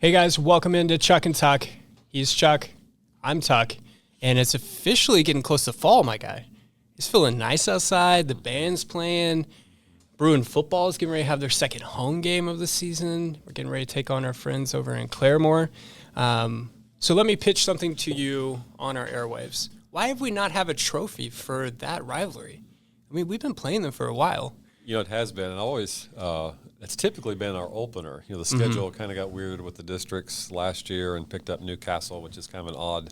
Hey guys, welcome into Chuck and Tuck. He's Chuck, I'm Tuck, and it's officially getting close to fall, my guy. It's feeling nice outside, the band's playing, Bruin football is getting ready to have their second home game of the season. We're getting ready to take on our friends over in Claremore. So let me pitch something to you on our airwaves. Why have we not have a trophy for that rivalry? I mean, we've been playing them for a while. You know, it has been, and always, it's typically been our opener. You know, the schedule kind of got weird with the districts last year and picked up Newcastle, which is kind of an odd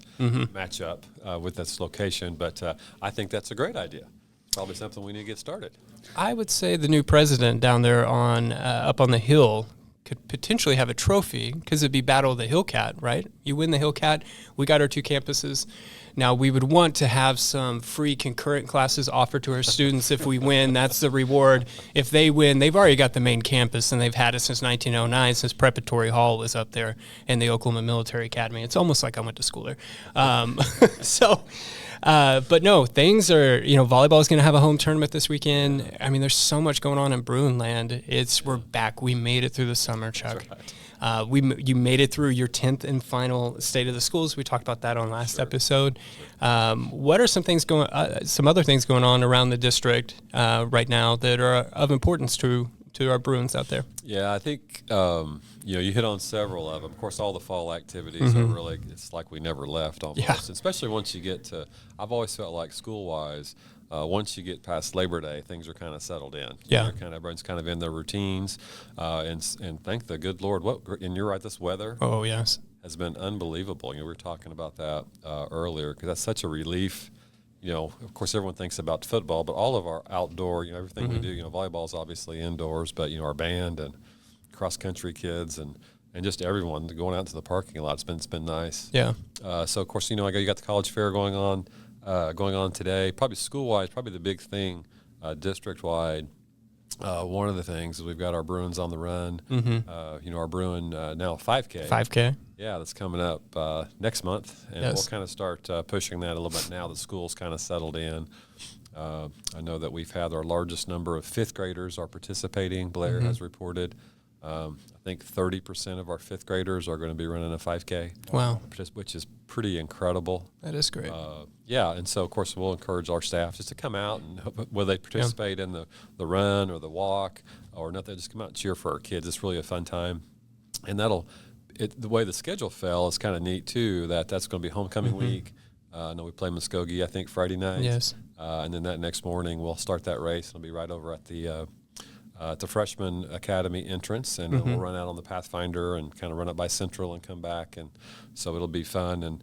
matchup with this location. But I think that's a great idea. Probably something we need to get started. I would say the new president down there on up on the hill could potentially have a trophy because it'd be Battle of the Hillcat, right? You win the Hillcat. We got our two campuses. Now, we would want to have some free concurrent classes offered to our students if we win. That's the reward. If they win, they've already got the main campus, and they've had it since 1909, since Preparatory Hall was up there in the Oklahoma Military Academy. It's almost like I went to school there. But no, things are, volleyball is going to have a home tournament this weekend. I mean, there's so much going on in Bruin land. We're back. We made it through the summer, Chuck. Right. You made it through your 10th and final State of the Schools. We talked about that on last episode. What are some other things going on around the district right now that are of importance to our Bruins out there? Yeah, I think you hit on several of them. Of course, all the fall activities are really, it's like we never left almost. Yeah. Especially once you get to, I've always felt like school-wise, once you get past Labor Day, things are kind of settled in. Yeah. Everyone's kind of in their routines, and thank the good Lord. And you're right, this weather. Oh yes, has been unbelievable. We were talking about that earlier because that's such a relief. Of course, everyone thinks about football, but all of our outdoor, everything we do. Volleyball is obviously indoors, but our band and cross country kids and just everyone going out to the parking lot. It's been nice. Yeah. So of course, you got the college fair going on today. Probably school-wise, probably the big thing, district-wide. One of the things is we've got our Bruins on the run. Our Bruin now 5K. 5K. Yeah, that's coming up next month, and we'll kind of start pushing that a little bit now that school's kind of settled in. I know that we've had our largest number of fifth graders are participating. Blair has reported. I think 30% of our fifth graders are going to be running a 5K. Wow. Which is pretty incredible. That is great. And so, of course, we'll encourage our staff just to come out, and whether they participate in the run or the walk or nothing, just come out and cheer for our kids. It's really a fun time. And the way the schedule fell is kind of neat, too, that's going to be homecoming week. I know we play Muskogee, I think, Friday night. Yes. And then that next morning, we'll start that race. It'll be right over at the Freshman Academy entrance, and we'll run out on the Pathfinder and kind of run up by Central and come back. And so it'll be fun, and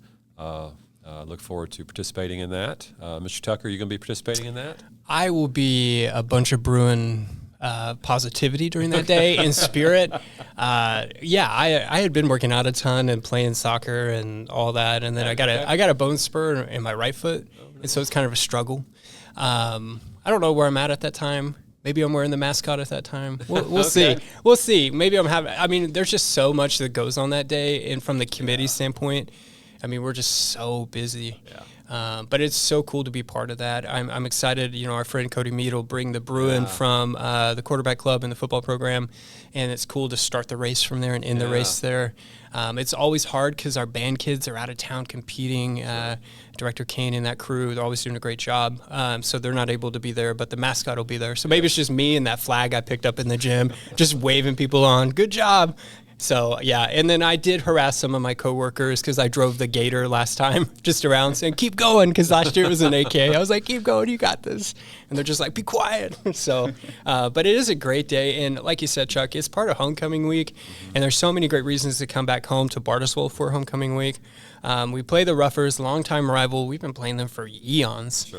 look forward to participating in that. Mr. Tucker, are you going to be participating in that? I will be a bunch of Bruin positivity during that day in spirit. I had been working out a ton and playing soccer and all that, and then I got a bone spur in my right foot, and so it's kind of a struggle. I don't know where I'm at that time. Maybe I'm wearing the mascot at that time. We'll see. We'll see. Maybe there's just so much that goes on that day, and from the committee standpoint, we're just so busy. Yeah. But it's so cool to be part of that. I'm excited. Our friend Cody Mead will bring the Bruin from the quarterback club and the football program, and it's cool to start the race from there and end the race there. It's always hard because our band kids are out of town competing. Director Kane and that crew, they're always doing a great job. So they're not able to be there, but the mascot will be there. So maybe it's just me and that flag I picked up in the gym, just waving people on. Good job. So, yeah, and then I did harass some of my coworkers because I drove the Gator last time just around saying, keep going, because last year it was an AK. I was like, keep going, you got this. And they're just like, be quiet. So, but it is a great day. And like you said, Chuck, it's part of homecoming week. And there's so many great reasons to come back home to Bartlesville for homecoming week. We play the Roughers, longtime rival. We've been playing them for eons,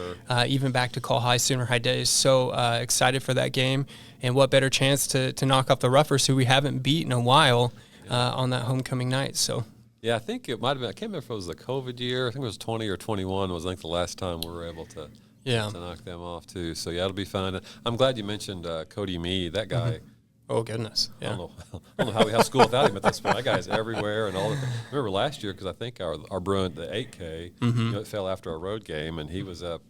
even back to Call High, Sooner High days. So excited for that game. And what better chance to knock off the Roughers, who we haven't beat in a while, on that homecoming night. So, yeah, I think it might have been. I can't remember if it was the COVID year. I think it was 20 or 21 was, I think, the last time we were able to knock them off too. So yeah, it'll be fun. I'm glad you mentioned Cody Mead. That guy. Oh goodness! Yeah. I don't know how we have school without him at this point. That guy's everywhere and all. Remember last year, because I think our Bruin, the 8K, it fell after our road game, and he was up.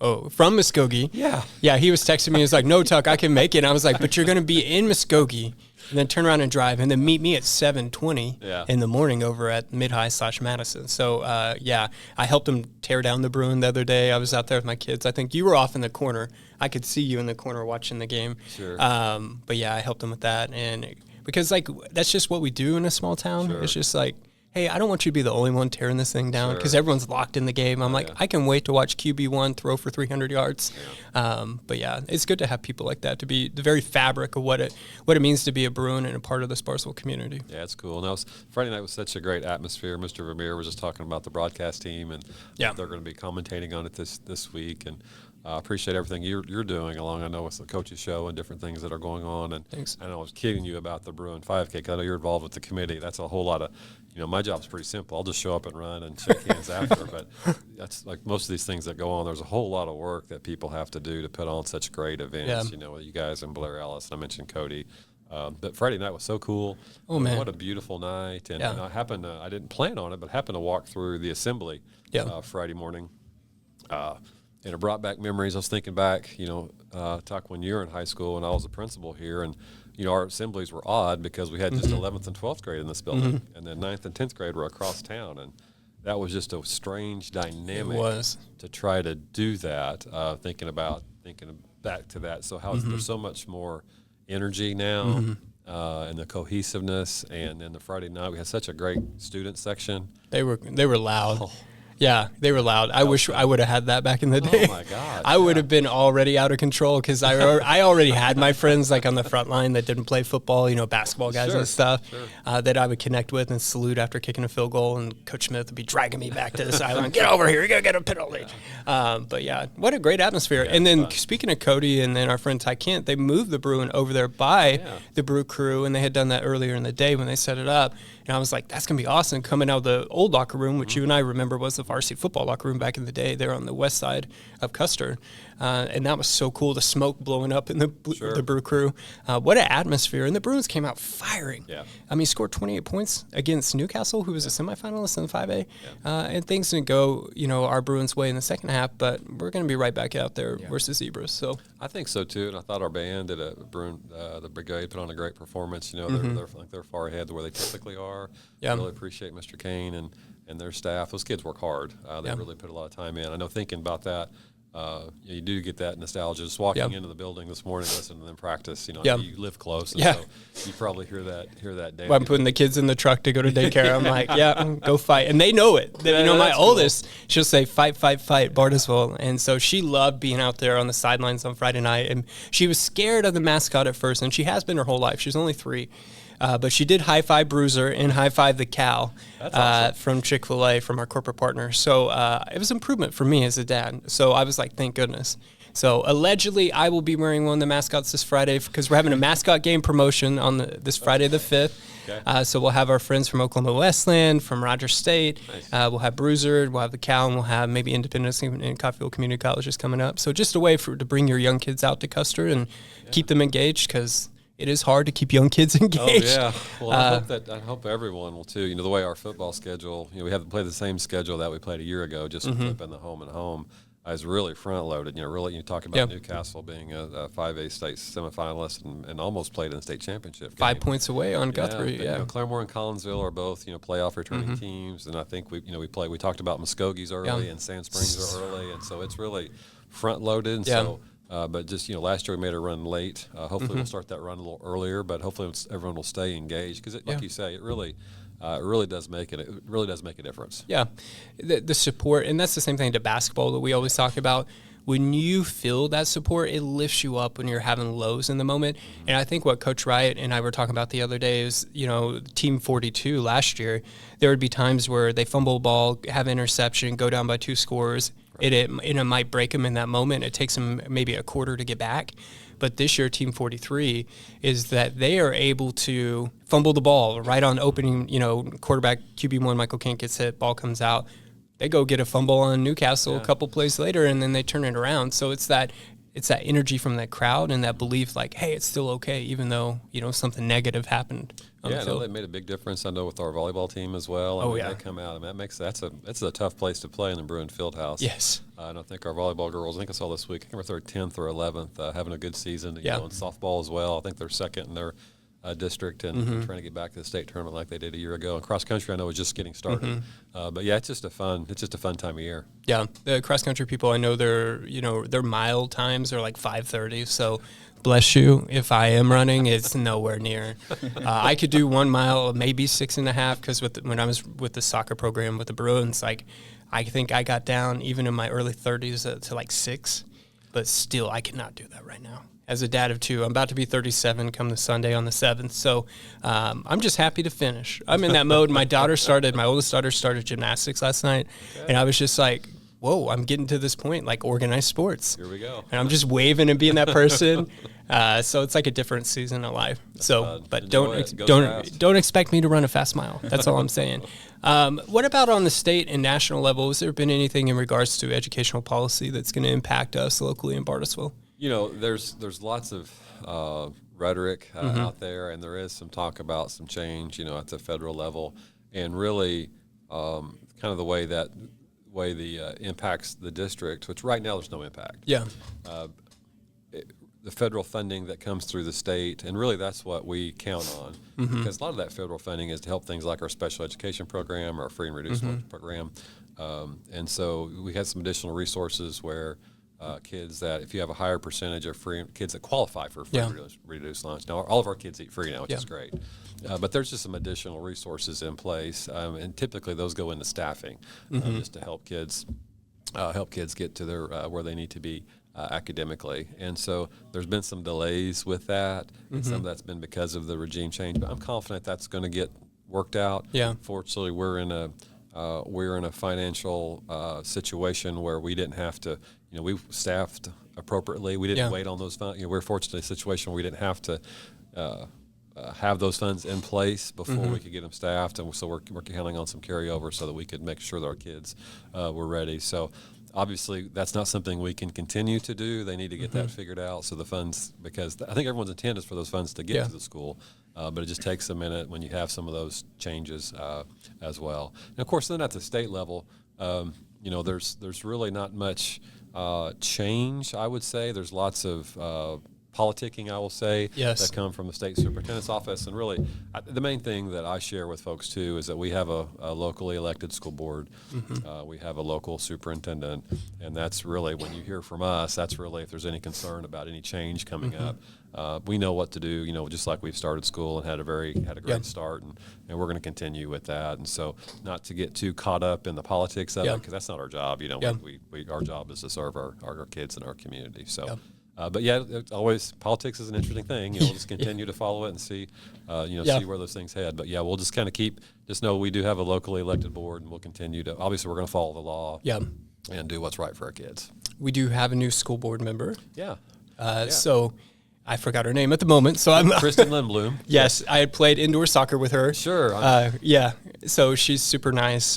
Oh, from Muskogee. Yeah. Yeah, he was texting me. He was like, no, Tuck, I can make it. And I was like, but you're going to be in Muskogee and then turn around and drive and then meet me at 7:20 in the morning over at Mid-High/Madison. So, I helped him tear down the Bruin the other day. I was out there with my kids. I think you were off in the corner. I could see you in the corner watching the game. Sure. But, yeah, I helped him with that. And because, like, that's just what we do in a small town. Sure. It's just like, hey, I don't want you to be the only one tearing this thing down because everyone's locked in the game. I'm like, I can wait to watch QB1 throw for 300 yards. But it's good to have people like that, to be the very fabric of what it means to be a Bruin and a part of the Bartlesville community. Yeah, it's cool. And Friday night was such a great atmosphere. Mr. Vermeer was just talking about the broadcast team, and they're going to be commentating on it this week. And I appreciate everything you're doing along. I know it's the coaches show and different things that are going on. And Thanks. I know I was kidding you about the Bruin 5K because I know you're involved with the committee. That's a whole lot of, my job's pretty simple. I'll just show up and run and shake hands after. But that's like most of these things that go on. There's a whole lot of work that people have to do to put on such great events. With you guys and Blair Ellis. And I mentioned Cody. But Friday night was so cool. Oh, man. What a beautiful night. And I didn't plan on it, but happened to walk through the assembly Friday morning. And it brought back memories. I was thinking back, Tuck, when you were in high school and I was a principal here, and our assemblies were odd because we had just 11th and 12th grade in this building, and then 9th and 10th grade were across town, and that was just a strange dynamic to try to do that. Thinking back to that, so how there's so much more energy now, and the cohesiveness, and then the Friday night we had such a great student section. They were loud. Oh. Yeah, they were loud. I wish I would have had that back in the day. Oh, my God. I would have been already out of control because I already had my friends like on the front line that didn't play football, basketball guys and stuff that I would connect with and salute after kicking a field goal. And Coach Smith would be dragging me back to the sideline. Get over here. You're going to get a penalty. But, yeah, what a great atmosphere. And then speaking of Cody and then our friend Ty Kent, they moved the Bruin over there by the Brew Crew, and they had done that earlier in the day when they set it up. And I was like, that's going to be awesome, coming out of the old locker room, which you and I remember was the varsity football locker room back in the day. They were on the west side of Custer. And that was so cool, the smoke blowing up in the Brew Crew. What an atmosphere. And the Bruins came out firing. Yeah. I mean, scored 28 points against Newcastle, who was a semifinalist in the 5A. And things didn't go, our Bruins' way in the second half, but we're going to be right back out there versus Zebras. So I think so, too. And I thought our band at the Brigade put on a great performance. They're far ahead of where they typically are. I really appreciate Mr. Kane and their staff. Those kids work hard. They really put a lot of time in. I know thinking about that, you do get that nostalgia. Just walking into the building this morning, listening to them practice. You live close, and so you probably hear that day. Well, I'm putting the kids in the truck to go to daycare. I'm like, go fight, and they know it. My oldest, she'll say, "Fight, fight, fight, Bartlesville," and so she loved being out there on the sidelines on Friday night. And she was scared of the mascot at first, and she has been her whole life. She's only 3. But she did high-five Bruiser and high-five the cow from Chick-fil-A, from our corporate partner. So it was improvement for me as a dad. So I was like, thank goodness. So allegedly, I will be wearing one of the mascots this Friday because we're having a mascot game promotion on this Friday the 5th. Okay. So we'll have our friends from Oklahoma Westland, from Rogers State. Nice. We'll have Bruiser, we'll have the cow, and we'll have maybe Independence and Coffeyville Community Colleges coming up. So just a way to bring your young kids out to Custer and keep them engaged because it is hard to keep young kids engaged. Oh, yeah. Well, I hope everyone will, too. The way our football schedule, we have to play the same schedule that we played a year ago, just flipping the home and home. is really front-loaded. Really, you talk about Newcastle being a 5A state semifinalist and almost played in the state championship game. 5 points away on Guthrie. Claremore and Collinsville are both playoff returning teams, and I think we talked about Muskogee's early and Sand Springs are early, and so it's really front-loaded. And so, but just last year we made a run late. Hopefully we'll start that run a little earlier, but hopefully everyone will stay engaged because, like you say, it really does make it. It really does make a difference. Yeah, the support, and that's the same thing to basketball that we always talk about. When you feel that support, it lifts you up when you're having lows in the moment. And I think what Coach Wright and I were talking about the other day is, Team 42 last year, there would be times where they fumble a ball, have interception, go down by 2 scores. Right. It might break them in that moment. It takes them maybe a quarter to get back. But this year, Team 43 is that they are able to fumble the ball right on opening, quarterback QB1, Michael Kent gets hit, ball comes out. They go get a fumble on Newcastle a couple plays later, and then they turn it around. So it's that it's that energy from that crowd and that belief, like, hey, it's still okay, even though, something negative happened on the field. They made a big difference. I know with our volleyball team as well. They come out, and that's a tough place to play in the Bruin Fieldhouse. Yes. And I think our volleyball girls, I think I saw this week, I think they're 10th or 11th, having a good season. In softball as well. I think they're second in their district and trying to get back to the state tournament like they did a year ago. And cross country, I know, is just getting started. But yeah, it's just a fun time of year. Yeah, the cross country people, I know their mile times are like 5:30. So bless you. If I am running, it's nowhere near. I could do 1 mile, maybe 6.5, because when I was with the soccer program with the Bruins, like I think I got down even in my early 30s to like 6, but still I cannot do that right now. As a dad of 2, I'm about to be 37 come the Sunday on the 7th. So I'm just happy to finish. I'm in that mode. My oldest daughter started gymnastics last night. Okay. And I was just like, whoa, I'm getting to this point, like organized sports. Here we go. And I'm just waving and being that person. So it's like a different season of life. But don't expect me to run a fast mile. That's all I'm saying. What about on the state and national level? Has there been anything in regards to educational policy that's going to impact us locally in Bartlesville? There's lots of rhetoric out there, and there is some talk about some change, at the federal level, and really kind of the way the impacts the district, which right now there's no impact. Yeah. The federal funding that comes through the state, and really that's what we count on, because a lot of that federal funding is to help things like our special education program or our free and reduced lunch program, and so we had some additional resources where kids that, if you have a higher percentage of kids that qualify for free reduced lunch. Now, all of our kids eat free now, which is great. But there's just some additional resources in place, and typically those go into staffing just to help kids get to their where they need to be academically. And so there's been some delays with that, and some of that's been because of the regime change. But I'm confident that's going to get worked out. Yeah. Fortunately, we're in a financial situation where we didn't have to. We staffed appropriately. We didn't wait on those funds. We're fortunately in a situation where we didn't have to have those funds in place before we could get them staffed, and so we're counting on some carryover so that we could make sure that our kids were ready. So obviously that's not something we can continue to do. They need to get that figured out. So the funds, because I think everyone's intent is for those funds to get to the school, but it just takes a minute when you have some of those changes as well. And of course, then at the state level, there's really not much change, I would say. There's lots of politicking, I will say, that come from the state superintendent's office. And really, the main thing that I share with folks, too, is that we have a locally elected school board. We have a local superintendent. And that's really, when you hear from us, that's really if there's any concern about any change coming up. We know what to do, just like we've started school and had a great start, and we're going to continue with that. And so not to get too caught up in the politics of it, because that's not our job. Our job is to serve our kids and our community. So. But it's always, politics is an interesting thing. We'll just continue to follow it and see, see where those things head. But we'll just kind of just know we do have a locally elected board, and we'll continue to. Obviously, we're going to follow the law. And do what's right for our kids. We do have a new school board member. Yeah. So I forgot her name at the moment. So I'm Kristen Lindblom. Yes, I had played indoor soccer with her. Sure. So she's super nice.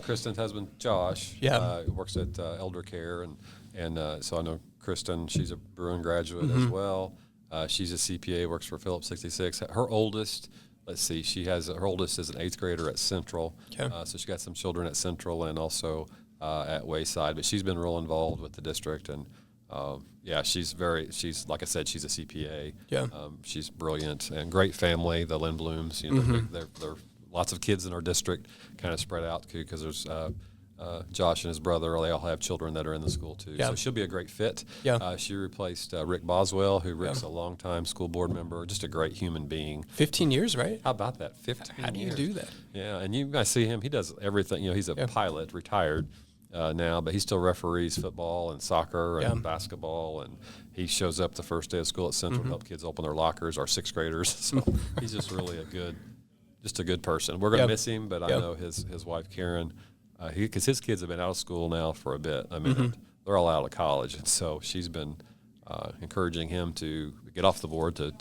Kristen's husband Josh. Works at Elder Care, and so I know Kristen. She's a Bruin graduate as well. She's a CPA, works for Phillips 66. Her oldest, her oldest is an 8th grader at Central. Okay. So she got some children at Central and also at Wayside. But she's been real involved with the district, and she's like I said, she's a CPA. Yeah. She's brilliant and great family. The Lindbloms, they're lots of kids in our district, kind of spread out because there's. Josh and his brother, they all have children that are in the school too. So she'll be a great fit. She replaced Rick Boswell, who Rick's a longtime school board member, just a great human being. 15 years, right? How about that? 15 years. How do you do that? Yeah, and you guys see him. He does everything. He's a pilot, retired now, but he still referees football and soccer and basketball, and he shows up the first day of school at Central to help kids open their lockers, our 6th graders. So he's just really a good person. We're going to miss him, but I know his wife, Karen, because his kids have been out of school now for a bit. I mean, they're all out of college, and so she's been encouraging him to get off the board to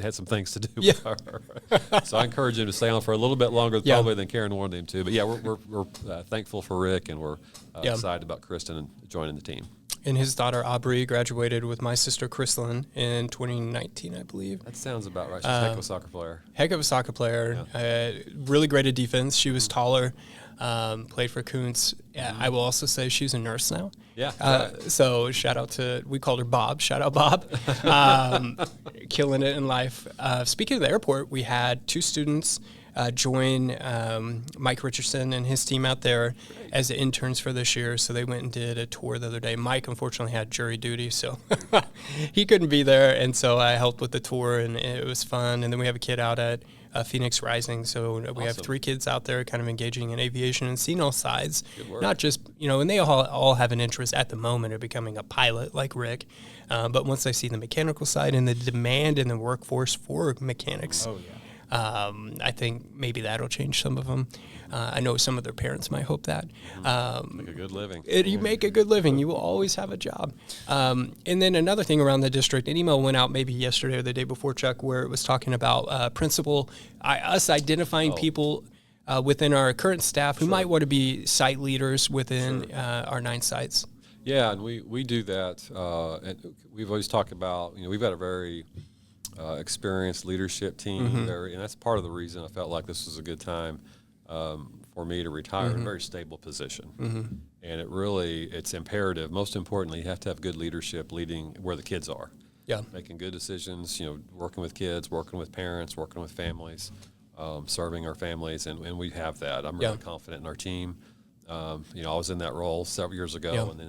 had some things to do with her. So I encourage him to stay on for a little bit longer probably than Karen wanted him to. But we're thankful for Rick, and we're excited about Kristen and joining the team. And his daughter Aubrey graduated with my sister Chrislyn in 2019, I believe. That sounds about right. She's a heck of a soccer player. Heck of a soccer player. Really great at defense. She was taller. Played for Kuntz. I will also say she's a nurse now. Yeah. So shout out we called her Bob. Shout out Bob. Killing it in life. Speaking of the airport, we had 2 students join Mike Richardson and his team out there as the interns for this year. So they went and did a tour the other day. Mike unfortunately had jury duty, so he couldn't be there. And so I helped with the tour, and it was fun. And then we have a kid out at Phoenix Rising. So we have 3 kids out there kind of engaging in aviation and seeing all sides. Not just, and they all have an interest at the moment of becoming a pilot like Rick. But once they see the mechanical side and the demand in the workforce for mechanics, I think maybe that'll change some of them. I know some of their parents might hope that. Make a good living. You make a good living. You will always have a job. And then another thing around the district, an email went out maybe yesterday or the day before, Chuck, where it was talking about us identifying people within our current staff who might want to be site leaders within our 9 sites. Yeah, and we do that. And we've always talked about, we've got a very experienced leadership team, and that's part of the reason I felt like this was a good time for me to retire in a very stable position. And it's imperative. Most importantly, you have to have good leadership leading where the kids are. Making good decisions, working with kids, working with parents, working with families, serving our families, and we have that. I'm really confident in our team. I was in that role several years ago, and then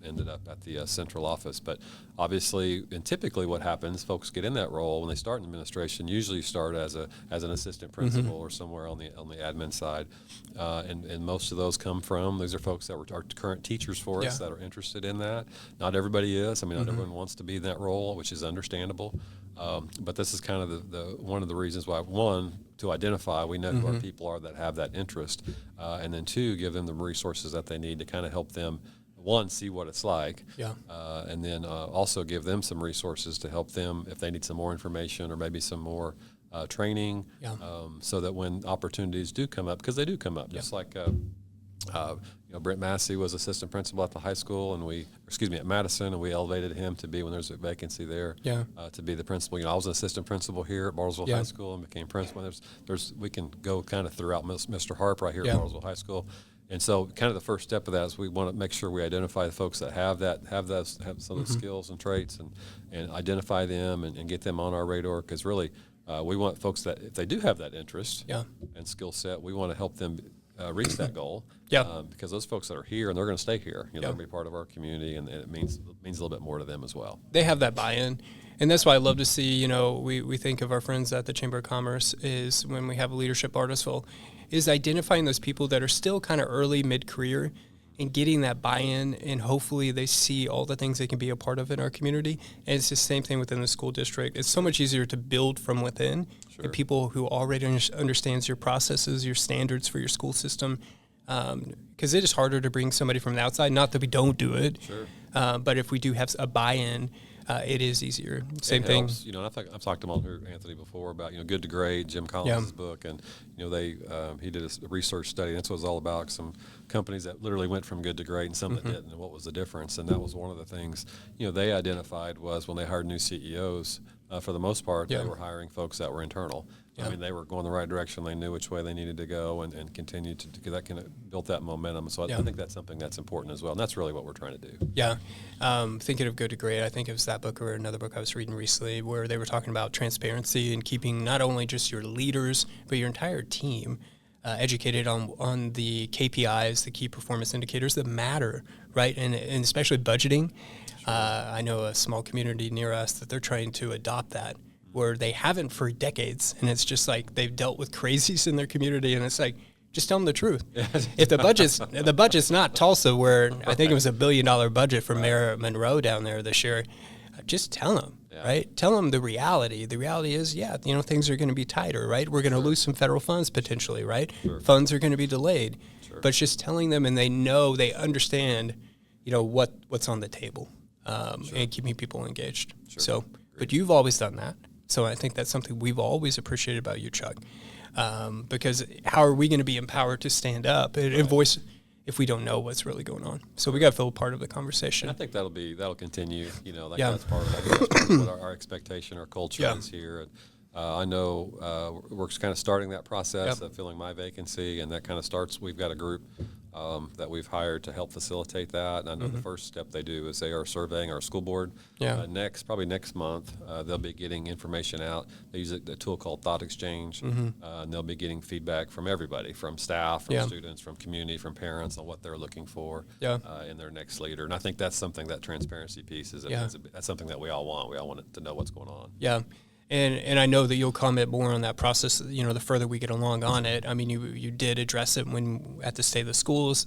ended up at the central office. But obviously, and typically, what happens, folks get in that role when they start in administration. Usually, you start as an assistant principal or somewhere on the admin side, and most of those come from these are folks that are current teachers for us that are interested in that. Not everybody is. I mean, not everyone wants to be in that role, which is understandable. But this is kind of the one of the reasons why, one, to identify, we know who our people are that have that interest, and then 2, give them the resources that they need to kind of help them, 1, see what it's like, and then also give them some resources to help them if they need some more information or maybe some more training, so that when opportunities do come up, because they do come up, just like Brent Massey was assistant principal at the high school, and at Madison, and we elevated him to be, when there's a vacancy there, to be the principal. I was an assistant principal here at Bartlesville High School and became principal. We can go kind of throughout Mr. Harp right here at Bartlesville High School. And so kind of the first step of that is we want to make sure we identify the folks that have some of the skills and traits, and identify them and get them on our radar, because really we want folks that, if they do have that interest and skill set, we want to help them reach that goal. Because those folks that are here, and they're going to stay here, they're going to be part of our community, and it means a little bit more to them as well. They have that buy-in. And that's why I love to see, we think of our friends at the Chamber of Commerce is when we have a leadership Bartlesville, is identifying those people that are still kind of early, mid-career, and getting that buy-in, and hopefully they see all the things they can be a part of in our community. And it's the same thing within the school district. It's so much easier to build from within, and people who already understands your processes, your standards for your school system, because it is harder to bring somebody from the outside. Not that we don't do it, but if we do have a buy-in, it is easier. Same thing. Helps. I've talked to Anthony before about Good to Great, Jim Collins' book, and he did a research study. That's what it was all about. Some companies that literally went from good to great, and some that didn't, and what was the difference? And that was one of the things they identified was when they hired new CEOs. For the most part, they were hiring folks that were internal. I mean, they were going the right direction. They knew which way they needed to go, and continued to that kind of built that momentum. So I think that's something that's important as well, and that's really what we're trying to do. Thinking of Good to Great, I think it was that book or another book I was reading recently where they were talking about transparency and keeping not only just your leaders but your entire team educated on the KPIs, the key performance indicators that matter, right? And especially budgeting. I know a small community near us that they're trying to adopt that, where they haven't for decades, and it's just like they've dealt with crazies in their community, and it's like, just tell them the truth. If the budget's not Tulsa, where I think it was $1 billion budget for Mayor Monroe down there this year, just tell them, right? Tell them the reality. The reality is, things are going to be tighter, right? We're going to lose some federal funds potentially, right? Funds are going to be delayed, but it's just telling them, and they understand, what's on the table, and keeping people engaged. So, but you've always done that. So I think that's something we've always appreciated about you, Chuck, because how are we going to be empowered to stand up and voice if we don't know what's really going on. So we got to feel part of the conversation. And I think that'll continue. That's part of what our expectation, our culture is here. And I know we're kind of starting that process of filling my vacancy, and that kind of starts. We've got a group that we've hired to help facilitate that. And I know the first step they do is they are surveying our school board. Probably next month, they'll be getting information out. They use a tool called Thought Exchange, and they'll be getting feedback from everybody, from staff, from students, from community, from parents on what they're looking for in their next leader. And I think that's something, that transparency piece that's something that we all want. We all want to know what's going on. Yeah. And I know that you'll comment more on that process, the further we get along on it. I mean, you did address it at the State of the Schools,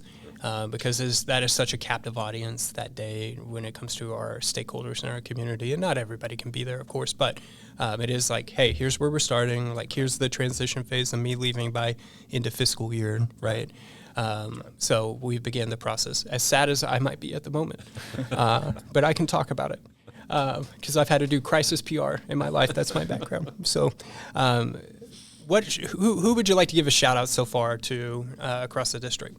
because that is such a captive audience that day when it comes to our stakeholders in our community. And not everybody can be there, of course, but it is like, hey, here's where we're starting. Like, here's the transition phase of me leaving by into fiscal year, right? So we began the process, as sad as I might be at the moment, but I can talk about it. Because I've had to do crisis PR in my life. That's my background. So who would you like to give a shout out so far to across the district?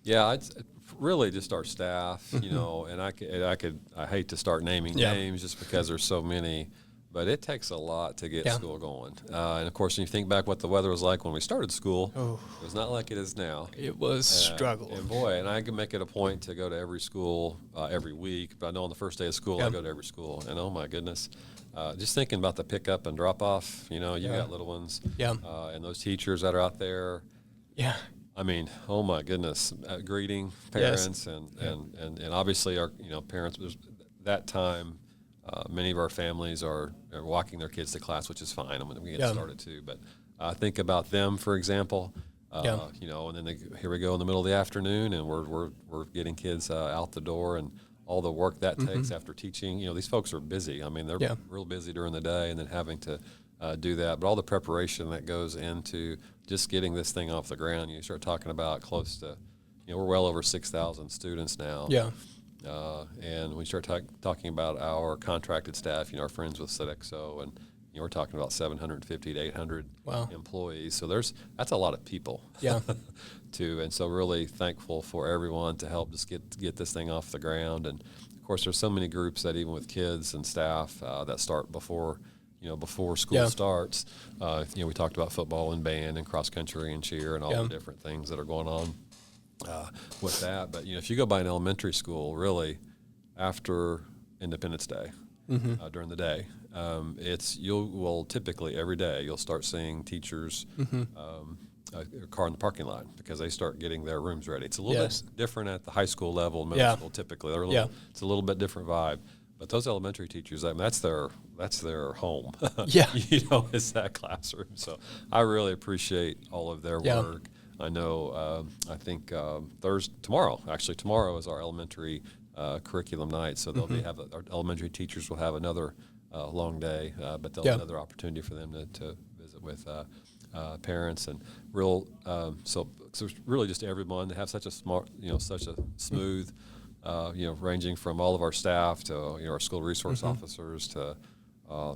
Yeah, it's really just our staff, and I hate to start naming names just because there's so many, but it takes a lot to get school going. And of course, when you think back what the weather was like when we started school, it was not like it is now. It was struggle. And boy, and I can make it a point to go to every school every week, but I know on the first day of school, I go to every school, and oh my goodness, just thinking about the pickup and drop off, you got little ones, and those teachers that are out there. Yeah. I mean, oh my goodness, greeting parents and obviously our, parents, that time, many of our families are walking their kids to class, which is fine. I'm going to get started too. But think about them, for example, and then here we go in the middle of the afternoon, and we're getting kids out the door, and all the work that takes after teaching. These folks are busy. I mean, they're real busy during the day, and then having to do that. But all the preparation that goes into just getting this thing off the ground, you start talking about close to, we're well over 6,000 students now. Yeah. And we start talking about our contracted staff, our friends with Sodexo, and we're talking about 750 to 800 employees. So that's a lot of people. Yeah. And so really thankful for everyone to help just get this thing off the ground. And of course, there's so many groups that even with kids and staff that start before school starts. We talked about football and band and cross country and cheer and all the different things that are going on. With that, but if you go by an elementary school, really after Independence Day, during the day, you will typically every day you'll start seeing teachers a car in the parking lot because they start getting their rooms ready. It's a little bit different at the high school level and middle school. Typically, it's a little bit different vibe. But those elementary teachers, that's their home. It's that classroom. So I really appreciate all of their work. I know, I think tomorrow is our elementary curriculum night, so our elementary teachers will have another long day, but they'll have another opportunity for them to visit with parents and so really just everyone to have such a smart, such a smooth, ranging from all of our staff to our school resource officers to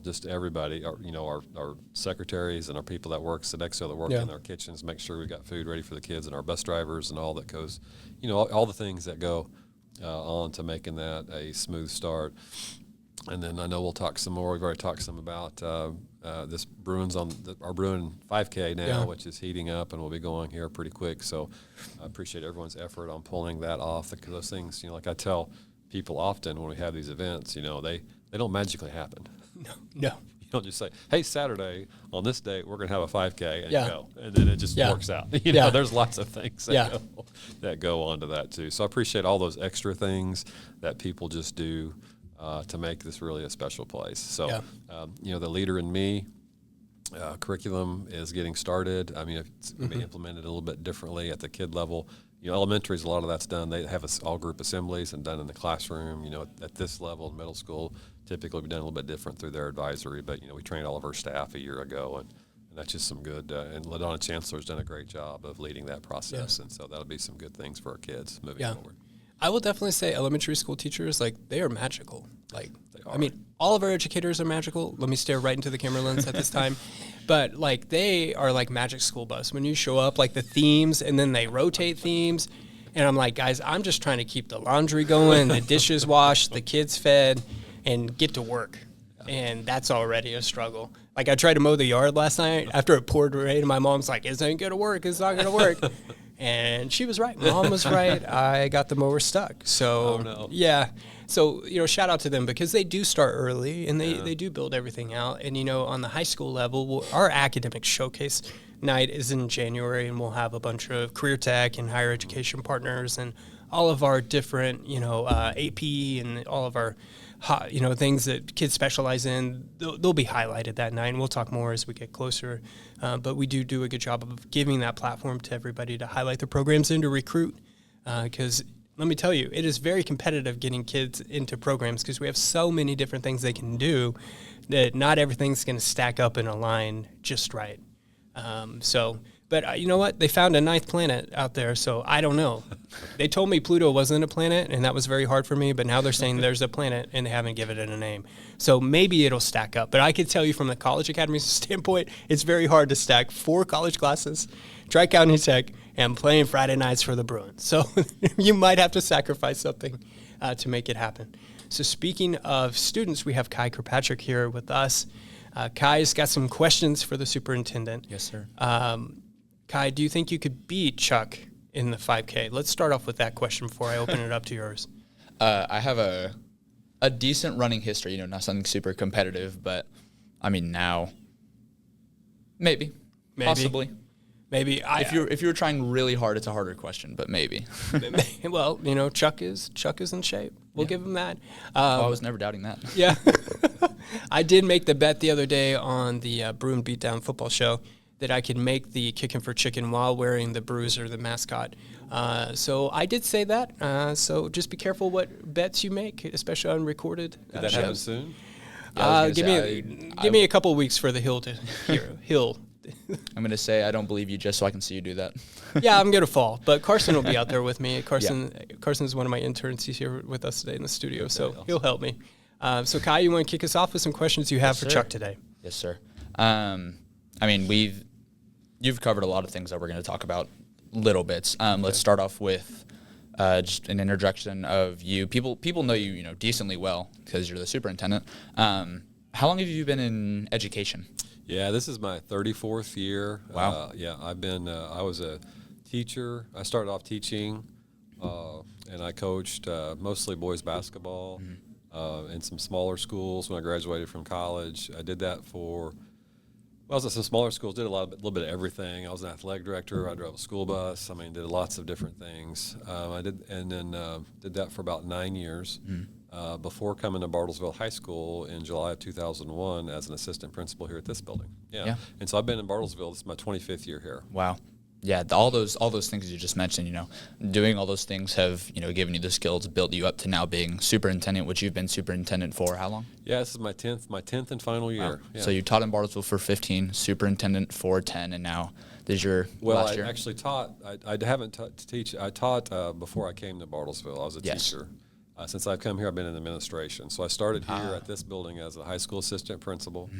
just everybody, our secretaries and our people that work Sodexo that work in our kitchens, make sure we've got food ready for the kids, and our bus drivers and all that goes, all the things that go on to making that a smooth start. And then I know we'll talk some more. We've already talked some about this our Bruin 5K now, which is heating up and will be going here pretty quick. So I appreciate everyone's effort on pulling that off, because those things, like I tell people often when we have these events, they don't magically happen. No. You don't just say, hey, Saturday on this date we're going to have a 5K and go, and then it just works out. There's lots of things that go on to that too. So I appreciate all those extra things that people just do to make this really a special place. So, the Leader in Me curriculum is getting started. I mean, it's going to be implemented a little bit differently at the kid level. Elementaries, a lot of that's done. They have all group assemblies and done in the classroom. At this level, middle school, typically we've done a little bit different through their advisory. But, we trained all of our staff a year ago, and that's just some good. And LaDonna Chancellor's done a great job of leading that process. And so that'll be some good things for our kids moving forward. I will definitely say elementary school teachers, they are magical. I mean, all of our educators are magical. Let me stare right into the camera lens at this time. But, they are like magic school bus. When you show up, the themes, and then they rotate themes. And I'm like, guys, I'm just trying to keep the laundry going, the dishes washed, the kids fed, and get to work. And that's already a struggle. Like, I tried to mow the yard last night after it poured rain, and my mom's like, "This ain't gonna work. It's not gonna work." And she was right. Mom was right. I got the mower stuck. So, yeah. So, shout out to them, because they do start early, and they do build everything out. And, on the high school level, our academic showcase night is in January, and we'll have a bunch of career tech and higher education partners and all of our different, AP and all of our things that kids specialize in. They'll be highlighted that night, and we'll talk more as we get closer. But we do a good job of giving that platform to everybody to highlight their programs and to recruit, because let me tell you, it is very competitive getting kids into programs, because we have so many different things they can do that not everything's going to stack up and align just right. But you know what? They found a ninth planet out there, so I don't know. They told me Pluto wasn't a planet, and that was very hard for me, but now they're saying there's a planet, and they haven't given it a name. So maybe it'll stack up. But I can tell you from the college academy standpoint, it's very hard to stack 4 college classes, Tri-County Tech, and playing Friday nights for the Bruins. So you might have to sacrifice something to make it happen. So speaking of students, we have Kirkpatrick here with us. Kai's got some questions for the superintendent. Yes, sir. Kai, do you think you could beat Chuck in the 5K? Let's start off with that question before I open it up to yours. I have a decent running history, not something super competitive, but I mean, now, maybe. Possibly. Maybe. If you were trying really hard, it's a harder question, but maybe. Well, Chuck is in shape. We'll give him that. I was never doubting that. Yeah. I did make the bet the other day on the Bruin Beatdown football show that I could make the Kickin' for Chicken while wearing the bruiser, the mascot. So I did say that. So just be careful what bets you make, especially on recorded shows. Did that happen soon? Give me a couple of weeks for the hill to hill. I'm going to say I don't believe you just so I can see you do that. Yeah, I'm going to fall. But Carson will be out there with me. Carson's one of my interns. He's here with us today in the studio, so he'll help me. So Kai, you want to kick us off with some questions you have for Chuck today? Yes, sir. You've covered a lot of things that we're going to talk about, little bits. Let's start off with just an introduction of you. People know you, decently well because you're the superintendent. How long have you been in education? Yeah, this is my 34th year. Wow. I've been. I was a teacher. I started off teaching, and I coached mostly boys basketball in some smaller schools when I graduated from college. I did that I was at some smaller schools, did a little bit of everything. I was an athletic director. I drove a school bus. Did lots of different things. Did that for about 9 years before coming to Bartlesville High School in July of 2001 as an assistant principal here at this building. Yeah. And so I've been in Bartlesville. This is my 25th year here. Wow. Yeah, all those things you just mentioned, doing all those things have, given you the skills, built you up to now being superintendent, which you've been superintendent for how long? Yeah, this is my 10th and final year. Wow. Yeah. So you taught in Bartlesville for 15, superintendent for 10, and now this is your last year? I actually taught. I haven't teach. I taught before I came to Bartlesville. I was a teacher. Since I've come here, I've been in administration. So I started here at this building as a high school assistant principal,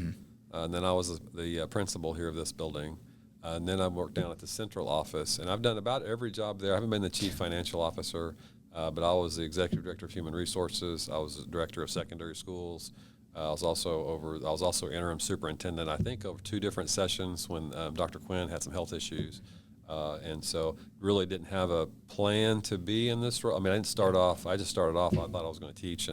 and then I was the principal here of this building. And then I worked down at the central office, and I've done about every job there. I haven't been the chief financial officer, but I was the executive director of human resources. I was the director of secondary schools. I was also interim superintendent, I think, over 2 different sessions when Dr. Quinn had some health issues. And so really didn't have a plan to be in this role. I didn't start off. I just started off. I thought I was going to teach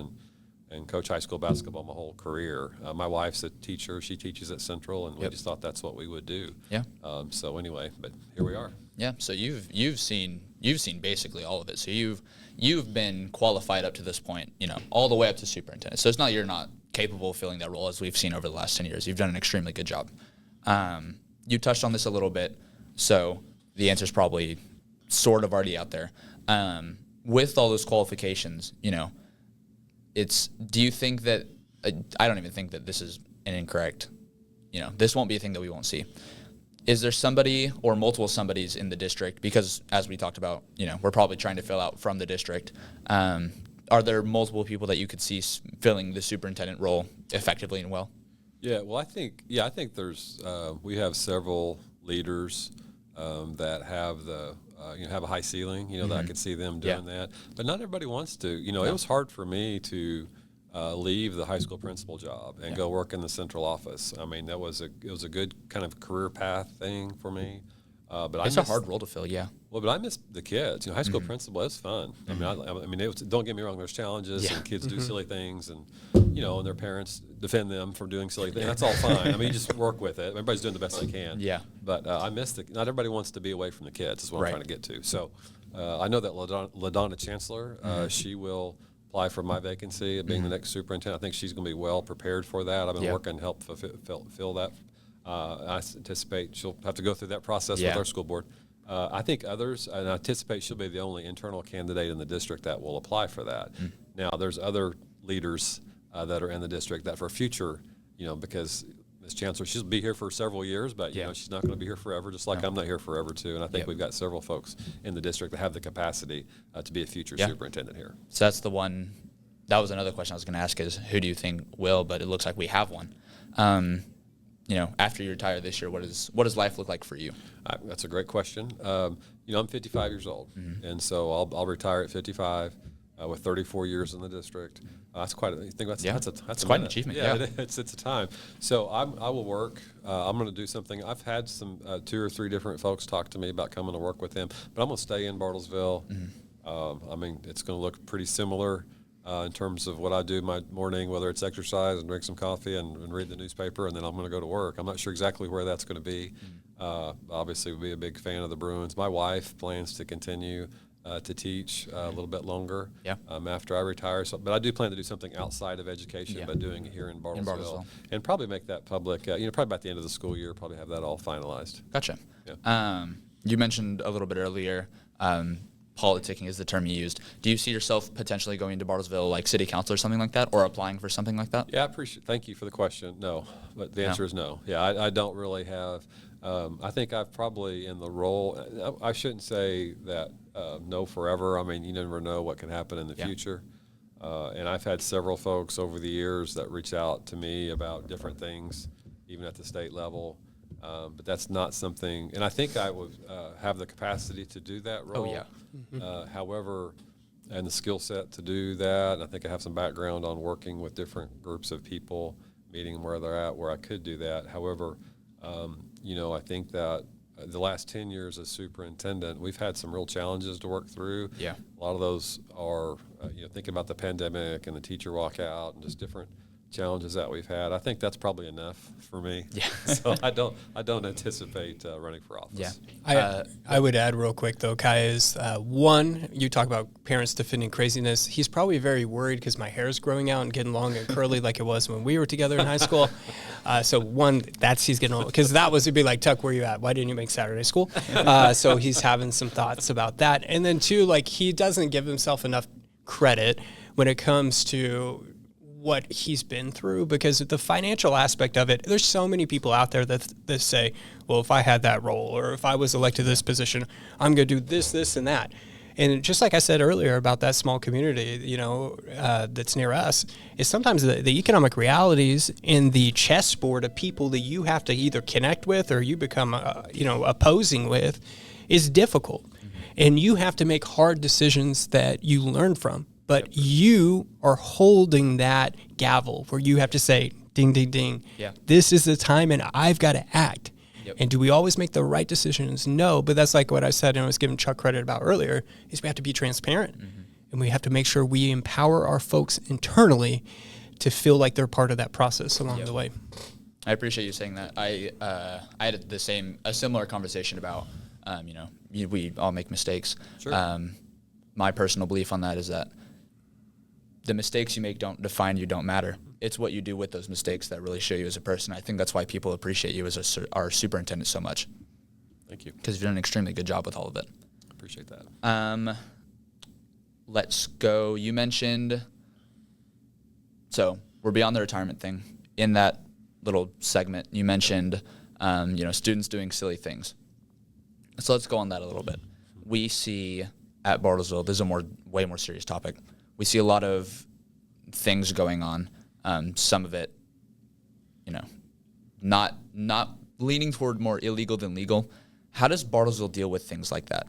and coach high school basketball my whole career. My wife's a teacher. She teaches at Central, and we just thought that's what we would do. Yeah. So anyway, but here we are. Yeah. So you've seen basically all of it. So you've been qualified up to this point, all the way up to superintendent. So it's not you're not capable of filling that role, as we've seen over the last 10 years. You've done an extremely good job. You touched on this a little bit, so the answer's probably sort of already out there. With all those qualifications, do you think that, I don't even think that this is an incorrect, this won't be a thing that we won't see. Is there somebody or multiple somebodies in the district, because as we talked about, we're probably trying to fill out from the district. Are there multiple people that you could see filling the superintendent role effectively and well? Yeah, well, I think there's, we have several leaders that have the have a high ceiling, that I could see them doing that. But not everybody wants to. It was hard for me to leave the high school principal job and go work in the central office. I mean, it was a good kind of career path thing for me. But it's a hard role to fill, Well, but I miss the kids. High school principal is fun. I mean, don't get me wrong. There's challenges, and kids do silly things, and and their parents defend them for doing silly things. That's all fine. I mean, you just work with it. Everybody's doing the best they can. Yeah. But I miss not everybody wants to be away from the kids. Is what I'm trying to get to. So I know that LaDonna Chancellor, she will apply for my vacancy of being the next superintendent. I think she's going to be well prepared for that. I've been working to help fill that. I anticipate she'll have to go through that process with our school board. I think others, and I anticipate she'll be the only internal candidate in the district that will apply for that. Now, there's other leaders that are in the district that for future, because Ms. Chancellor, she'll be here for several years, but she's not going to be here forever, just like I'm not here forever too. And I think we've got several folks in the district that have the capacity to be a future superintendent here. So that's the one. That was another question I was going to ask: is who do you think will? But it looks like we have one. After you retire this year, what does life look like for you? That's a great question. I'm 55 years old, and so I'll retire at 55 with 34 years in the district. That's quite. That's quite an achievement. Yeah, it's a time. So I will work. I'm going to do something. I've had some 2 or 3 different folks talk to me about coming to work with them, but I'm going to stay in Bartlesville. I mean, it's going to look pretty similar. In terms of what I do my morning, whether it's exercise and drink some coffee and read the newspaper, and then I'm going to go to work. I'm not sure exactly where that's going to be. Obviously, we'll be a big fan of the Bruins. My wife plans to continue to teach a little bit longer after I retire. So, but I do plan to do something outside of education, but doing it here in Bartlesville. And probably make that public, probably by the end of the school year, probably have that all finalized. Gotcha. Yeah. You mentioned a little bit earlier, politicking is the term you used. Do you see yourself potentially going to Bartlesville, like city council or something like that, or applying for something like that? Yeah, thank you for the question. No, but the answer is no. Yeah, I don't really have. I think I've probably in the role. I shouldn't say that no forever. I mean, you never know what can happen in the future. And I've had several folks over the years that reach out to me about different things, even at the state level. But that's not something, and I think I would have the capacity to do that role. Oh, yeah. However, and the skill set to do that, and I think I have some background on working with different groups of people, meeting them where they're at, where I could do that. However, I think that the last 10 years as superintendent, we've had some real challenges to work through. Yeah. A lot of those are, thinking about the pandemic and the teacher walkout and just different challenges that we've had. I think that's probably enough for me. Yeah. So I don't anticipate running for office. Yeah. I would add real quick though, Kai, is one, you talk about parents defending craziness. He's probably very worried because my hair is growing out and getting long and curly like it was when we were together in high school. So one, he's getting old, because it'd be like, Tuck, where you at? Why didn't you make Saturday school? So he's having some thoughts about that. And then two, he doesn't give himself enough credit when it comes to what he's been through, because the financial aspect of it, there's so many people out there that say, well, if I had that role or if I was elected to this position, I'm going to do this, and that. And just like I said earlier about that small community, that's near us, is sometimes the economic realities in the chessboard of people that you have to either connect with or you become, opposing with is difficult. And you have to make hard decisions that you learn from. But you are holding that gavel where you have to say, ding, ding, ding. Yeah. This is the time and I've got to act. Yep. And do we always make the right decisions? No, but that's like what I said and I was giving Chuck credit about earlier, is we have to be transparent. And we have to make sure we empower our folks internally to feel like they're part of that process along the way. I appreciate you saying that. I had a similar conversation about, we all make mistakes. Sure. My personal belief on that is that the mistakes you make don't define you, don't matter. It's what you do with those mistakes that really show you as a person. I think that's why people appreciate you as our superintendent so much. Thank you. Because you've done an extremely good job with all of it. Appreciate that. Let's go. You mentioned, so we're beyond the retirement thing. In that little segment, you mentioned, students doing silly things. So let's go on that a little bit. We see at Bartlesville, this is a way more serious topic. We see a lot of things going on. Some of it, not leaning toward more illegal than legal. How does Bartlesville deal with things like that?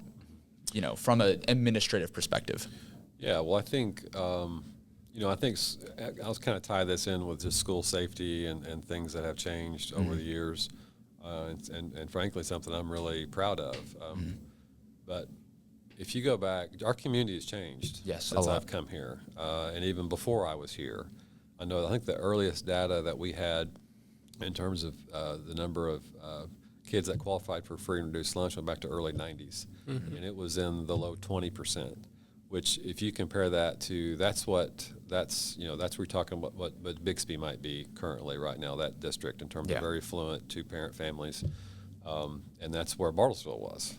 from an administrative perspective? Yeah, well, I think, I think I was kind of tie this in with just school safety and things that have changed over the years, and frankly, something I'm really proud of. But if you go back, our community has changed since I've come here, and even before I was here. I think the earliest data that we had in terms of the number of kids that qualified for free and reduced lunch went back to early 90s, and it was in the low 20%. Which, if you compare that to, that's where we're talking about what Bixby might be currently right now, that district, in terms of very affluent 2-parent families, and that's where Bartlesville was.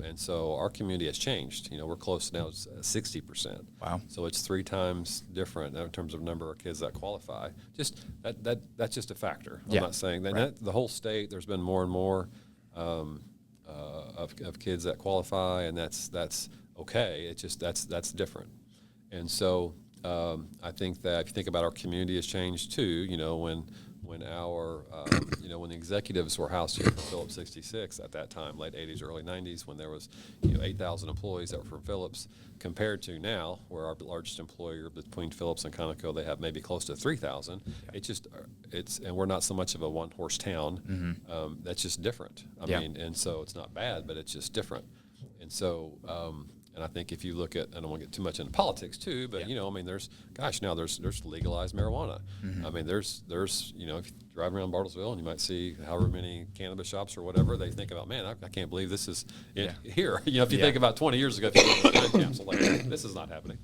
And so our community has changed. We're close now to 60%. Wow! So it's 3 times different in terms of number of kids that qualify. Just that's just a factor. I'm not saying that the whole state. There's been more and more of kids that qualify, and that's okay. It's just that's different. And so I think that if you think about our community has changed too, when our when the executives were housed here from Phillips 66 at that time, late 80s, early 90s, when there was 8,000 employees that were from Phillips, compared to now, where our largest employer between Phillips and Conoco, they have maybe close to 3,000. And we're not so much of a one-horse town. That's just different. I mean, and so it's not bad, but it's just different. And so, and I think if you look at, I don't want to get too much into politics too, but now there's legalized marijuana. I mean, there's if you drive around Bartlesville and you might see however many cannabis shops or whatever, they think about, man, I can't believe this is here. If you think about 20 years ago, if you look at the time capsule, like, this is not happening.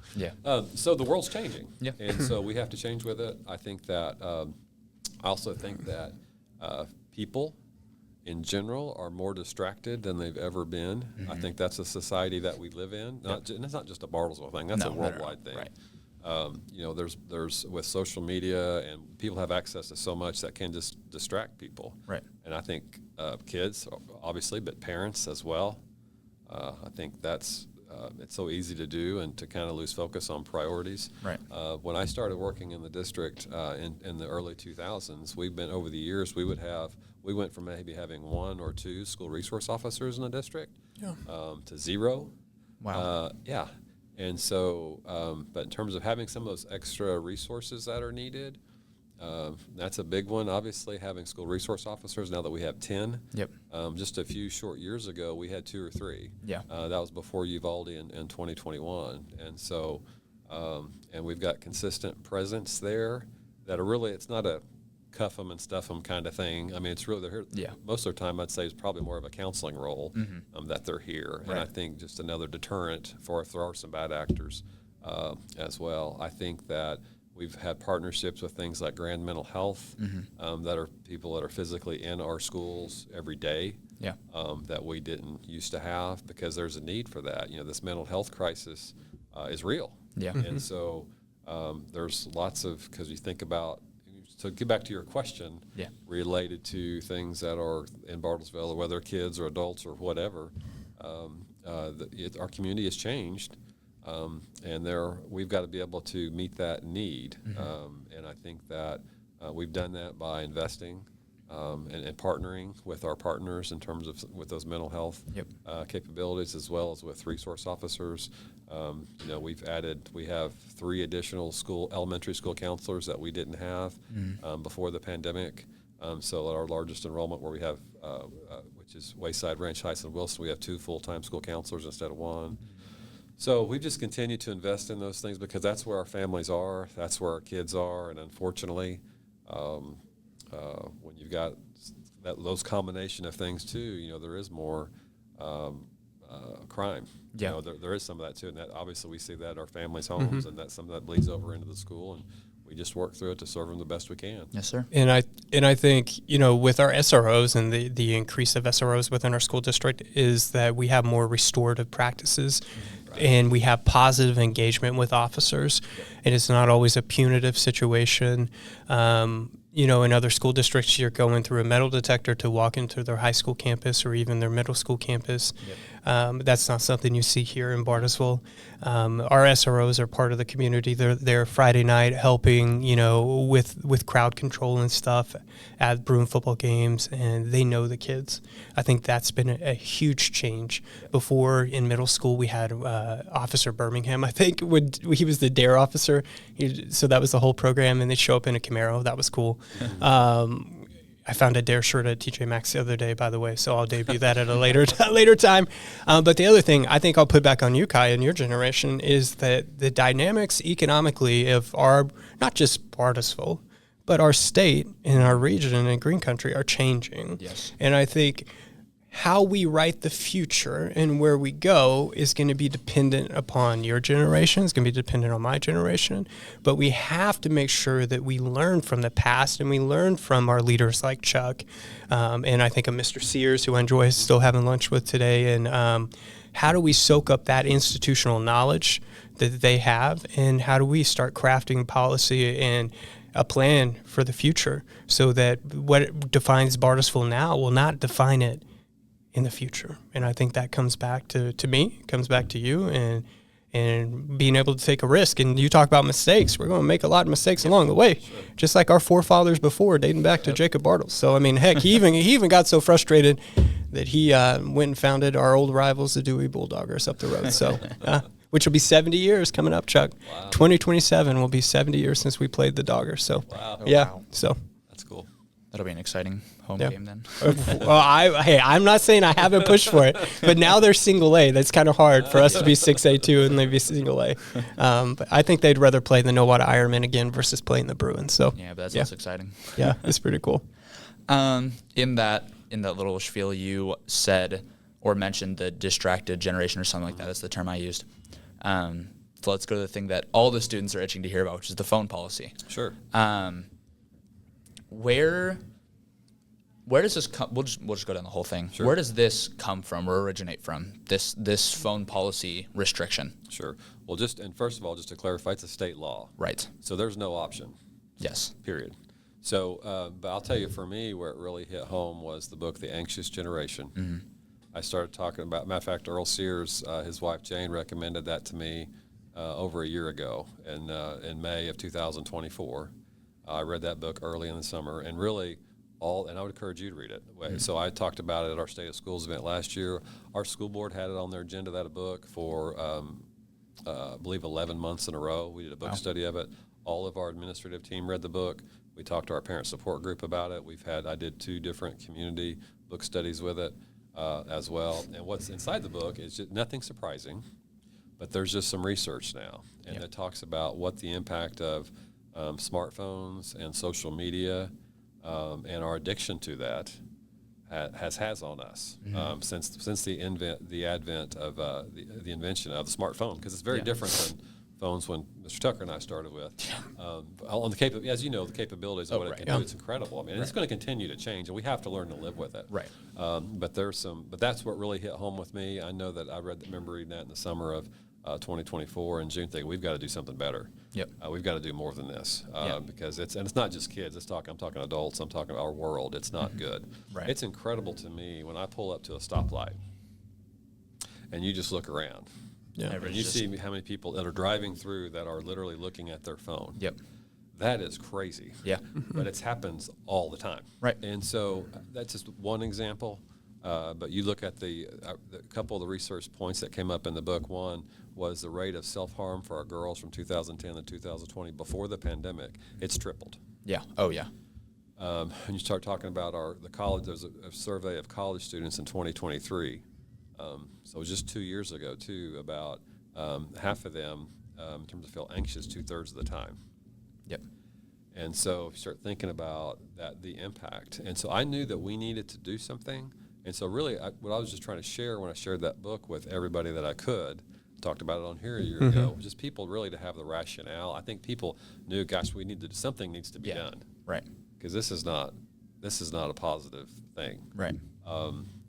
So the world's changing, and so we have to change with it. I think that I also think that people in general are more distracted than they've ever been. I think that's a society that we live in. And it's not just a Bartlesville thing. That's a worldwide thing. Right. There's with social media, and people have access to so much that can just distract people. Right. And I think kids, obviously, but parents as well. I think that's it's so easy to do and to kind of lose focus on priorities. Right. When I started working in the district in the early 2000s, over the years, we went from maybe having 1 or 2 school resource officers in the district to 0. Wow. And so, but in terms of having some of those extra resources that are needed, that's a big one. Obviously, having school resource officers, now that we have 10. Yep. Just a few short years ago, we had 2 or 3. Yeah. That was before Uvalde in 2021. And so, and we've got consistent presence there that are really, it's not a cuff them and stuff them kind of thing. I mean, it's really, most of the time I'd say it's probably more of a counseling role that they're here. Right. And I think just another deterrent for if there are some bad actors as well. I think that we've had partnerships with things like Grand Mental Health that are people that are physically in our schools every day that we didn't used to have, because there's a need for that. This mental health crisis is real. Yeah. And so there's lots of, because you think about, so get back to your question related to things that are in Bartlesville, or whether kids or adults or whatever, our community has changed. And we've got to be able to meet that need. And I think that we've done that by investing and partnering with our partners in terms of with those mental health capabilities, as well as with resource officers. We have 3 additional elementary school counselors that we didn't have before the pandemic. So at our largest enrollment, where we have, which is Wayside, Ranch Heights, and Wilson, we have 2 full-time school counselors instead of 1. So we've just continued to invest in those things, because that's where our families are, that's where our kids are, and unfortunately, when you've got those combination of things too, there is more crime. Yeah. There is some of that too, and that obviously we see that at our families' homes, and that's something that bleeds over into the school, and we just work through it to serve them the best we can. Yes, sir. And I think, with our SROs and the increase of SROs within our school district, is that we have more restorative practices. Right. And we have positive engagement with officers, and it's not always a punitive situation. In other school districts, you're going through a metal detector to walk into their high school campus or even their middle school campus. That's not something you see here in Bartlesville. Our SROs are part of the community. They're there Friday night helping, with crowd control and stuff at Bruin football games, and they know the kids. I think that's been a huge change. Before in middle school, we had Officer Birmingham, I think, he was the DARE officer. So that was the whole program, and they'd show up in a Camaro. That was cool. I found a DARE shirt at TJ Maxx the other day, by the way, so I'll debut that at a later time. But the other thing I think I'll put back on you, Kai, and your generation is that the dynamics economically of our, not just Bartlesville, but our state and our region and Green Country are changing. Yes. And I think how we write the future and where we go is going to be dependent upon your generation. It's going to be dependent on my generation. But we have to make sure that we learn from the past and we learn from our leaders like Chuck. And I think of Mr. Sears, who I enjoy still having lunch with today. And how do we soak up that institutional knowledge that they have? And how do we start crafting policy and a plan for the future so that what defines Bartlesville now will not define it in the future? And I think that comes back to me, comes back to you, and being able to take a risk. And you talk about mistakes. We're going to make a lot of mistakes along the way, just like our forefathers before, dating back to Jacob Bartles. So, I mean, heck, he even got so frustrated that he went and founded our old rivals, the Dewey Bulldoggers, up the road. So, which will be 70 years coming up, Chuck. Wow. 2027 will be 70 years since we played the Doggers. So, wow. So That's cool. That'll be an exciting home game then. Well, I'm not saying I haven't pushed for it, but now they're single A. That's kind of hard for us to be 6A too and they be single A. But I think they'd rather play the Nowata Ironman again versus playing the Bruins. So yeah, but that's exciting. Yeah, it's pretty cool. In that little spiel, you said or mentioned the distracted generation or something like that. That's the term I used. So let's go to the thing that all the students are itching to hear about, which is the phone policy. Sure. Where does this come? We'll just go down the whole thing. Sure. Where does this come from or originate from? This phone policy restriction. Sure. Well, first of all, just to clarify, it's a state law. Right. So there's no option. Yes. Period. So, but I'll tell you, for me, where it really hit home was the book, The Anxious Generation. Mm-hmm. I started talking about, matter of fact, Earl Sears, his wife Jane, recommended that to me over a year ago in May of 2024. I read that book early in the summer, and really and I would encourage you to read it. Mm-hmm. So I talked about it at our State of Schools event last year. Our school board had it on their agenda, that book, for I believe 11 months in a row. We did a book study of it. All of our administrative team read the book. We talked to our parent support group about it. I did 2 different community book studies with it as well. And what's inside the book is just nothing surprising, but there's just some research now, and it talks about what the impact of smartphones and social media and our addiction to that has on us since the advent of the invention of the smartphone, because it's very different than phones when Mr. Tucker and I started with. On the as you know, the capabilities of what it can do, it's incredible. I mean, it's going to continue to change, and we have to learn to live with it. Right. But that's what really hit home with me. I know that I remember reading that in the summer of 2024 and June, thinking we've got to do something better. Yep. We've got to do more than this because it's not just kids. I'm talking adults. I'm talking our world. It's not good. Right. It's incredible to me when I pull up to a stoplight and you just look around. Yeah. And you see how many people that are driving through that are literally looking at their phone. Yep. That is crazy. Yeah. But it happens all the time. Right. And so that's just one example. But you look at the couple of the research points that came up in the book. One was the rate of self-harm for our girls from 2010 to 2020 before the pandemic. It's tripled. Yeah. Oh, yeah. And you start talking about the college. There's a survey of college students in 2023. So just 2 years ago, too, about half of them, in terms of feel anxious, 2/3 of the time. Yep. And so if you start thinking about the impact. And so I knew that we needed to do something. And so really what I was just trying to share when I shared that book with everybody that I could, talked about it on here a year ago, just people really to have the rationale. I think people knew, gosh, something needs to be done. Right. Because this is not a positive thing. Right.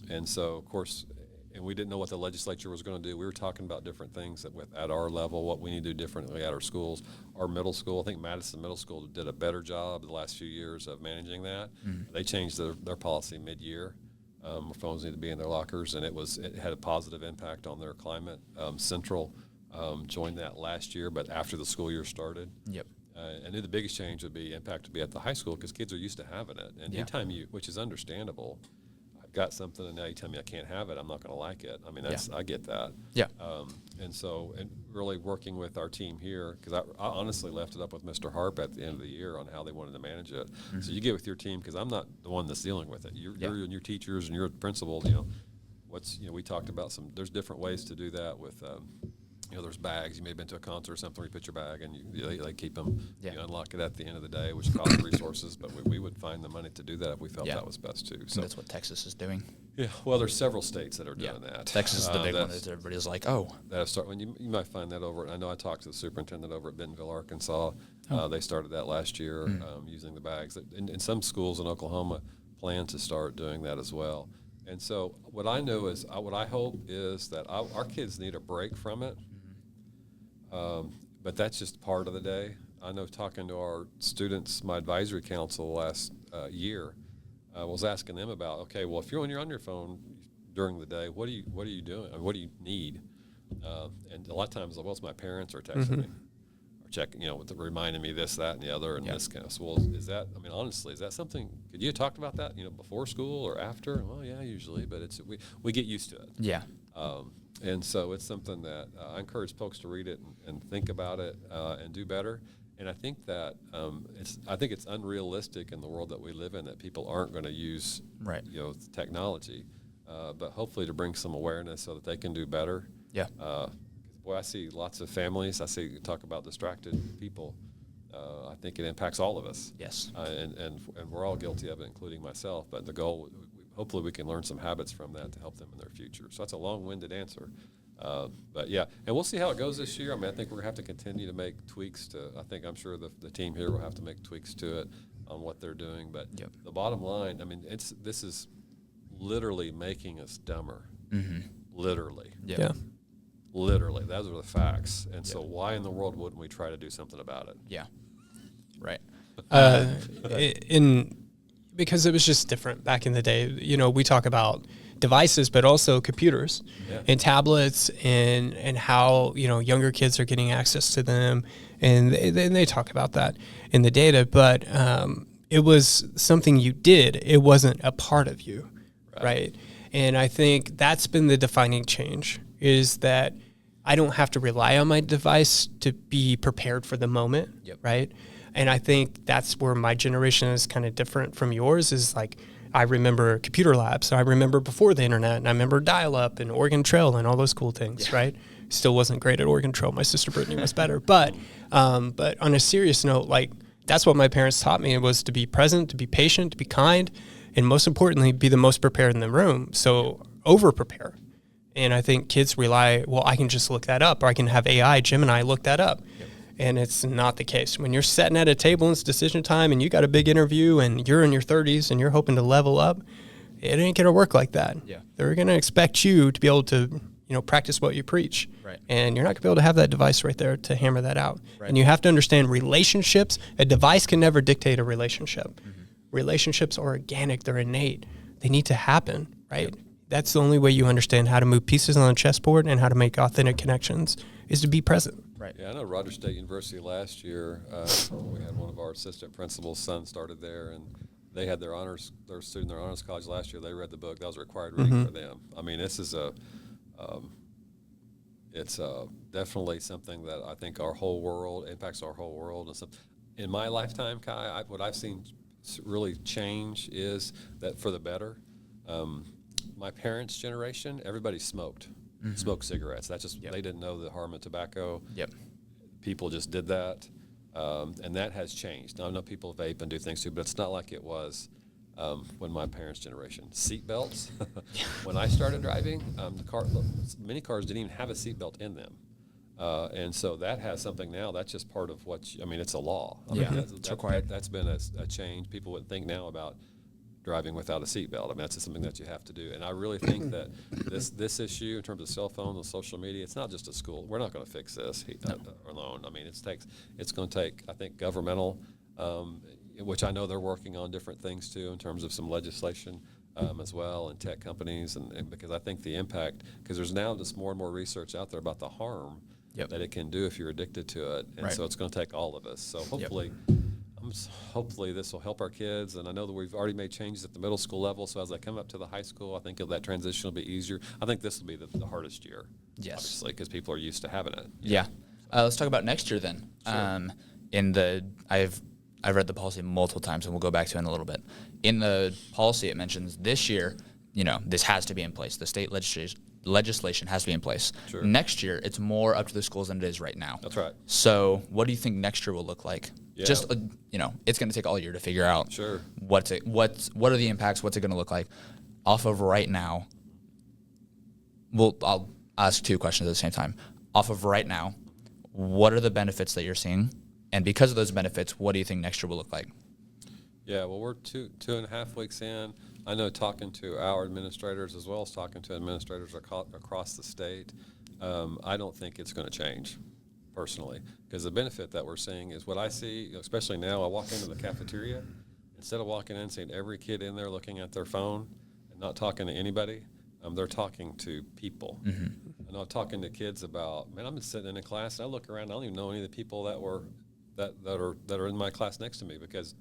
And so, of course, and we didn't know what the legislature was going to do. We were talking about different things at our level, what we need to do differently at our schools. Our middle school, I think Madison Middle School did a better job the last few years of managing that. Mm-hmm. They changed their policy mid-year. where phones need to be in their lockers, and it had a positive impact on their climate. Central joined that last year, but after the school year started. Yep. I knew the biggest change would be at the high school because kids are used to having it. And anytime which is understandable, I've got something and now you tell me I can't have it, I'm not going to like it. I mean, I get that. Yeah. And really working with our team here, because I honestly left it up with Mr. Harp at the end of the year on how they wanted to manage it. Mm-hmm. So you get with your team, because I'm not the one that's dealing with it. You're and your teachers and your principal, we talked about there's different ways to do that with, there's bags. You may have been to a concert or something where you put your bag and they keep them. You unlock it at the end of the day, which costs resources, but we would find the money to do that if we felt that was best too. So that's what Texas is doing. Yeah, well, there's several states that are doing that. Texas is the big one. Everybody's like, oh. You might find that over. I know I talked to the superintendent over at Bentonville, Arkansas. They started that last year using the bags. And some schools in Oklahoma plan to start doing that as well. And so what I know is, what I hope is that our kids need a break from it. But that's just part of the day. I know talking to our students, my advisory council last year, was asking them about, okay, well, if you're on your phone during the day, what are you doing? I mean, what do you need? And a lot of times, well, it's my parents are texting me or checking, reminding me this, that, and the other, and this kind of. So, well, is that? I mean, honestly, is that something? Could you have talked about that, before school or after? Well, yeah, usually, but we get used to it. Yeah. And so it's something that I encourage folks to read it and think about it and do better. And I think that it's unrealistic in the world that we live in that people aren't going to use technology, but hopefully to bring some awareness so that they can do better. Yeah. Boy, I see lots of families. Talk about distracted people. I think it impacts all of us. Yes. And we're all guilty of it, including myself. But the goal. Hopefully we can learn some habits from that to help them in their future. So that's a long-winded answer. But yeah, and we'll see how it goes this year. I mean, I think we're going to have to continue to make tweaks I'm sure the team here will have to make tweaks to it on what they're doing. But the bottom line, I mean, this is literally making us dumber. Mm-hmm. Literally. Yeah. Literally. Those are the facts. And so why in the world wouldn't we try to do something about it? Yeah. Right. Because it was just different back in the day. We talk about devices, but also computers and tablets and how, younger kids are getting access to them. And they talk about that in the data, but it was something you did. It wasn't a part of you, right? And I think that's been the defining change, is that I don't have to rely on my device to be prepared for the moment, right? And I think that's where my generation is kind of different from yours, is like, I remember computer labs. So I remember before the internet, and I remember dial-up and Oregon Trail and all those cool things, right? Still wasn't great at Oregon Trail. My sister Brittany was better. But on a serious note, like, that's what my parents taught me. It was to be present, to be patient, to be kind, and most importantly, be the most prepared in the room. So over-prepare. And I think kids rely, well, I can just look that up, or I can have AI, Gemini, look that up. And it's not the case. When you're sitting at a table and it's decision time and you got a big interview and you're in your 30s and you're hoping to level up, it ain't going to work like that. Yeah. They're going to expect you to be able to, practice what you preach. Right. And you're not going to be able to have that device right there to hammer that out. Right. And you have to understand relationships. A device can never dictate a relationship. Mm-hmm. Relationships are organic. They're innate. They need to happen, right? Yep. That's the only way you understand how to move pieces on a chessboard and how to make authentic connections, is to be present. Right. Yeah, I know Rogers State University last year, we had one of our assistant principals' son started there, and they had their student in their honors college last year. They read the book. That was a required reading for them. I mean, this is it's definitely something that I think impacts our whole world. And so in my lifetime, Kai, what I've seen really change is that for the better. My parents' generation, everybody smoked cigarettes. That's just, they didn't know the harm of tobacco. Yep. People just did that. And that has changed. Now, I know people vape and do things too, but it's not like it was when my parents' generation. Seat belts. When I started driving, many cars didn't even have a seat belt in them. And so that has something now. That's just part of it's a law. It's required. That's been a change. People wouldn't think now about driving without a seatbelt. I mean, that's just something that you have to do. And I really think that this issue in terms of cell phones and social media, it's not just a school. We're not going to fix this alone. I mean, it's going to take, I think, governmental, which I know they're working on different things too in terms of some legislation. as well, and tech companies, and because I think the impact, because there's now just more and more research out there about the harm that it can do if you're addicted to it, and so it's going to take all of us. So hopefully, hopefully this will help our kids, and I know that we've already made changes at the middle school level. So as they come up to the high school, I think that transition will be easier. I think this will be the hardest year, obviously, because people are used to having it. Let's talk about next year then. Sure. I've read the policy multiple times, and we'll go back to it in a little bit. In the policy, it mentions this year, this has to be in place. The state legislation has to be in place. Sure. Next year, it's more up to the schools than it is right now. That's right. So what do you think next year will look like? Yeah. Just, it's going to take all year to figure out what are the impacts, what's it going to look like. Off of right now, I'll ask two questions at the same time. Off of right now, what are the benefits that you're seeing? And because of those benefits, what do you think next year will look like? Yeah, well, we're 2.5 weeks in. I know, talking to our administrators as well as talking to administrators across the state, I don't think it's going to change, personally, because the benefit that we're seeing is what I see, especially now. I walk into the cafeteria, instead of walking in and seeing every kid in there looking at their phone and not talking to anybody, they're talking to people. Mm-hmm. And I'm talking to kids about, man, I'm sitting in a class and I look around, I don't even know any of the people that are in my class next to me, because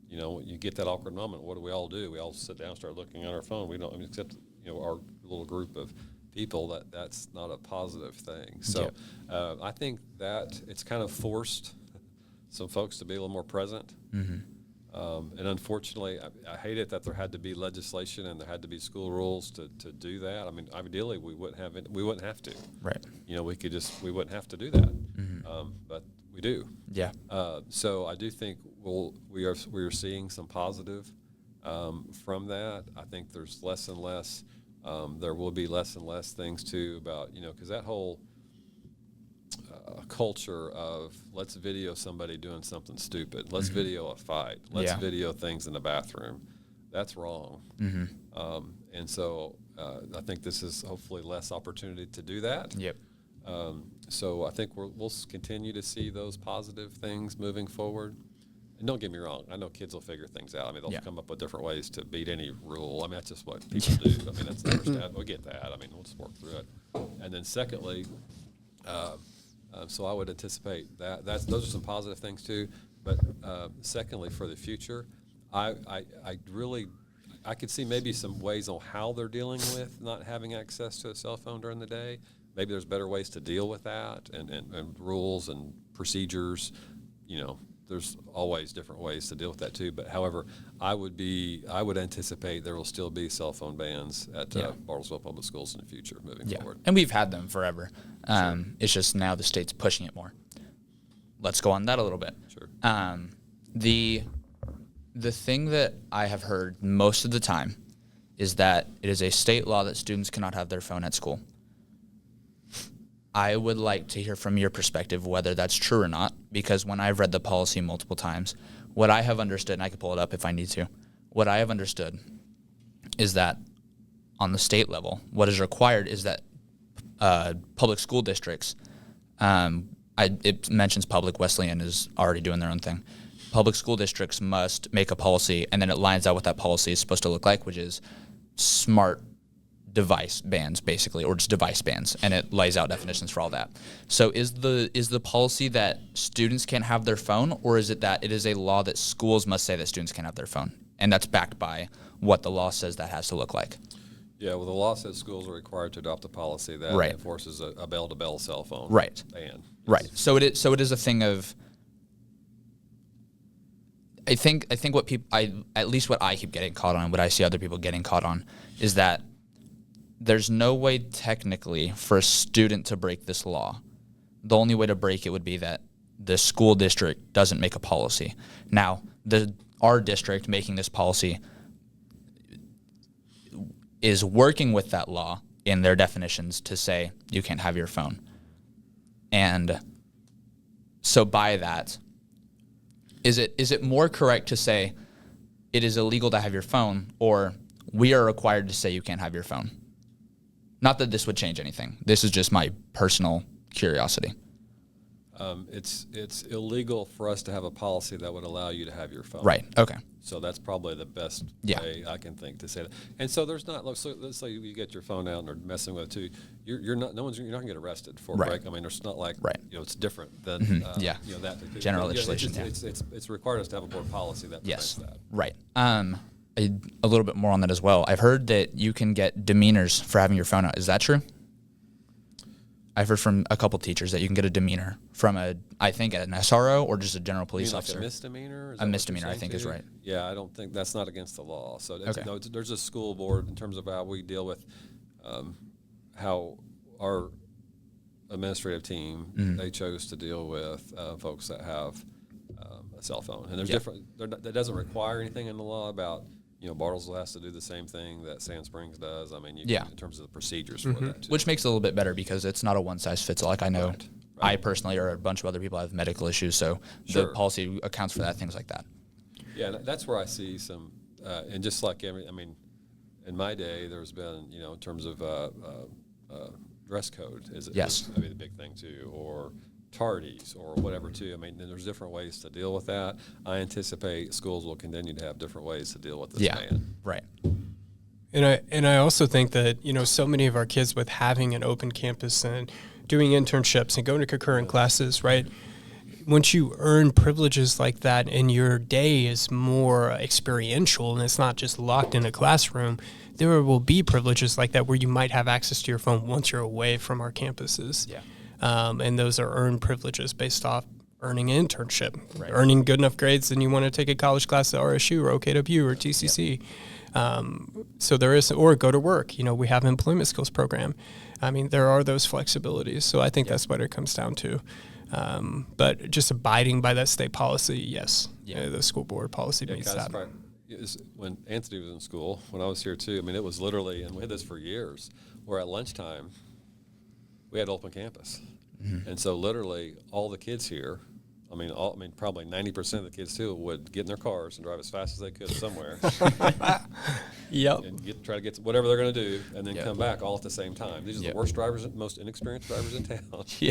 you get that awkward moment. What do? We all sit down and start looking at our phone. We don't, except our little group of people. That's not a positive thing. So I think that it's kind of forced some folks to be a little more present. Mm-hmm. And unfortunately, I hate it that there had to be legislation and there had to be school rules to do that. I mean, ideally, we wouldn't have to. Right. We wouldn't have to do that. Mm-hmm. But we do. Yeah. So I do think we are seeing some positive from that. I think there's less and less. There will be less and less things too about because that whole culture of let's video somebody doing something stupid, let's video a fight, let's video things in the bathroom. That's wrong. Mm-hmm. And so I think this is hopefully less opportunity to do that. Yep. So I think we'll continue to see those positive things moving forward. And don't get me wrong, I know kids will figure things out. I mean, they'll come up with different ways to beat any rule. I mean, that's just what people do. I mean, that's understandable. We'll get that. I mean, we'll just work through it. And then secondly, so I would anticipate those are some positive things too. But secondly, for the future, I could see maybe some ways on how they're dealing with not having access to a cell phone during the day. Maybe there's better ways to deal with that, and rules and procedures. There's always different ways to deal with that too. But however, I would anticipate there will still be cell phone bans at Bartlesville Public Schools in the future moving forward. And we've had them forever. It's just now the state's pushing it more. Let's go on that a little bit. Sure. The thing that I have heard most of the time is that it is a state law that students cannot have their phone at school. I would like to hear from your perspective whether that's true or not, because when I've read the policy multiple times, what I have understood, and I can pull it up if I need to, what I have understood is that on the state level, what is required is that public school districts, it mentions public, Wesleyan is already doing their own thing. Public school districts must make a policy, and then it lines out what that policy is supposed to look like, which is smart device bans, basically, or just device bans, and it lays out definitions for all that. So is the policy that students can't have their phone, or is it that it is a law that schools must say that students can't have their phone, and that's backed by what the law says that has to look like? Yeah, well, the law says schools are required to adopt a policy that enforces a bell-to-bell cell phone ban. Right. So it is a thing of. I think what at least what I keep getting caught on, what I see other people getting caught on, is that there's no way technically for a student to break this law. The only way to break it would be that the school district doesn't make a policy. Now, our district making this policy is working with that law in their definitions to say you can't have your phone. And so by that, is it more correct to say it is illegal to have your phone, or we are required to say you can't have your phone? Not that this would change anything. This is just my personal curiosity. It's illegal for us to have a policy that would allow you to have your phone. Right. Okay. So that's probably the best Yeah. way I can think to say that. And so there's not. So let's say you get your phone out and are messing with it too. You're not gonna get arrested for Right. break. I mean, it's not like Right. it's different than Yeah. that General legislation, It's required us to have a board policy that prevents that. Right. A little bit more on that as well. I've heard that you can get demeanors for having your phone out. Is that true? I've heard from a couple teachers that you can get a demeanor from I think an SRO or just a general police officer. A misdemeanor? A misdemeanor, I think, is right. Yeah, I don't think that's not against the law. So Okay. there's a school board in terms of how we deal with how our administrative team they chose to deal with folks that have a cell phone, and there's different. That doesn't require anything in the law about. Bartlesville has to do the same thing that Sand Springs does. I mean, in terms of the procedures for that, too. Which makes it a little bit better because it's not a one-size-fits-all. Like I know I personally or a bunch of other people have medical issues, so the policy accounts for that, things like that. Yeah, that's where I see some, and just like in my day, there's been, in terms of dress code is the big thing too, or tardies or whatever too. I mean, there's different ways to deal with that. I anticipate schools will continue to have different ways to deal with this ban. Right. And I also think that, so many of our kids with having an open campus and doing internships and going to concurrent classes, right? Once you earn privileges like that and your day is more experiential and it's not just locked in a classroom, there will be privileges like that where you might have access to your phone once you're away from our campuses. Yeah. And those are earned privileges based off earning an internship, earning good enough grades, and you want to take a college class at RSU or OKW or TCC. So there is, or go to work. We have an employment skills program. I mean, there are those flexibilities. So I think that's what it comes down to. But just abiding by that state policy, yes. The school board policy means that. When Anthony was in school, when I was here too, it was literally, and we had this for years, where at lunchtime, we had open campus. And so literally all the kids here, probably 90% of the kids too would get in their cars and drive as fast as they could somewhere. And try to get to whatever they're going to do and then come back all at the same time. These are the worst drivers, most inexperienced drivers in town. I'll try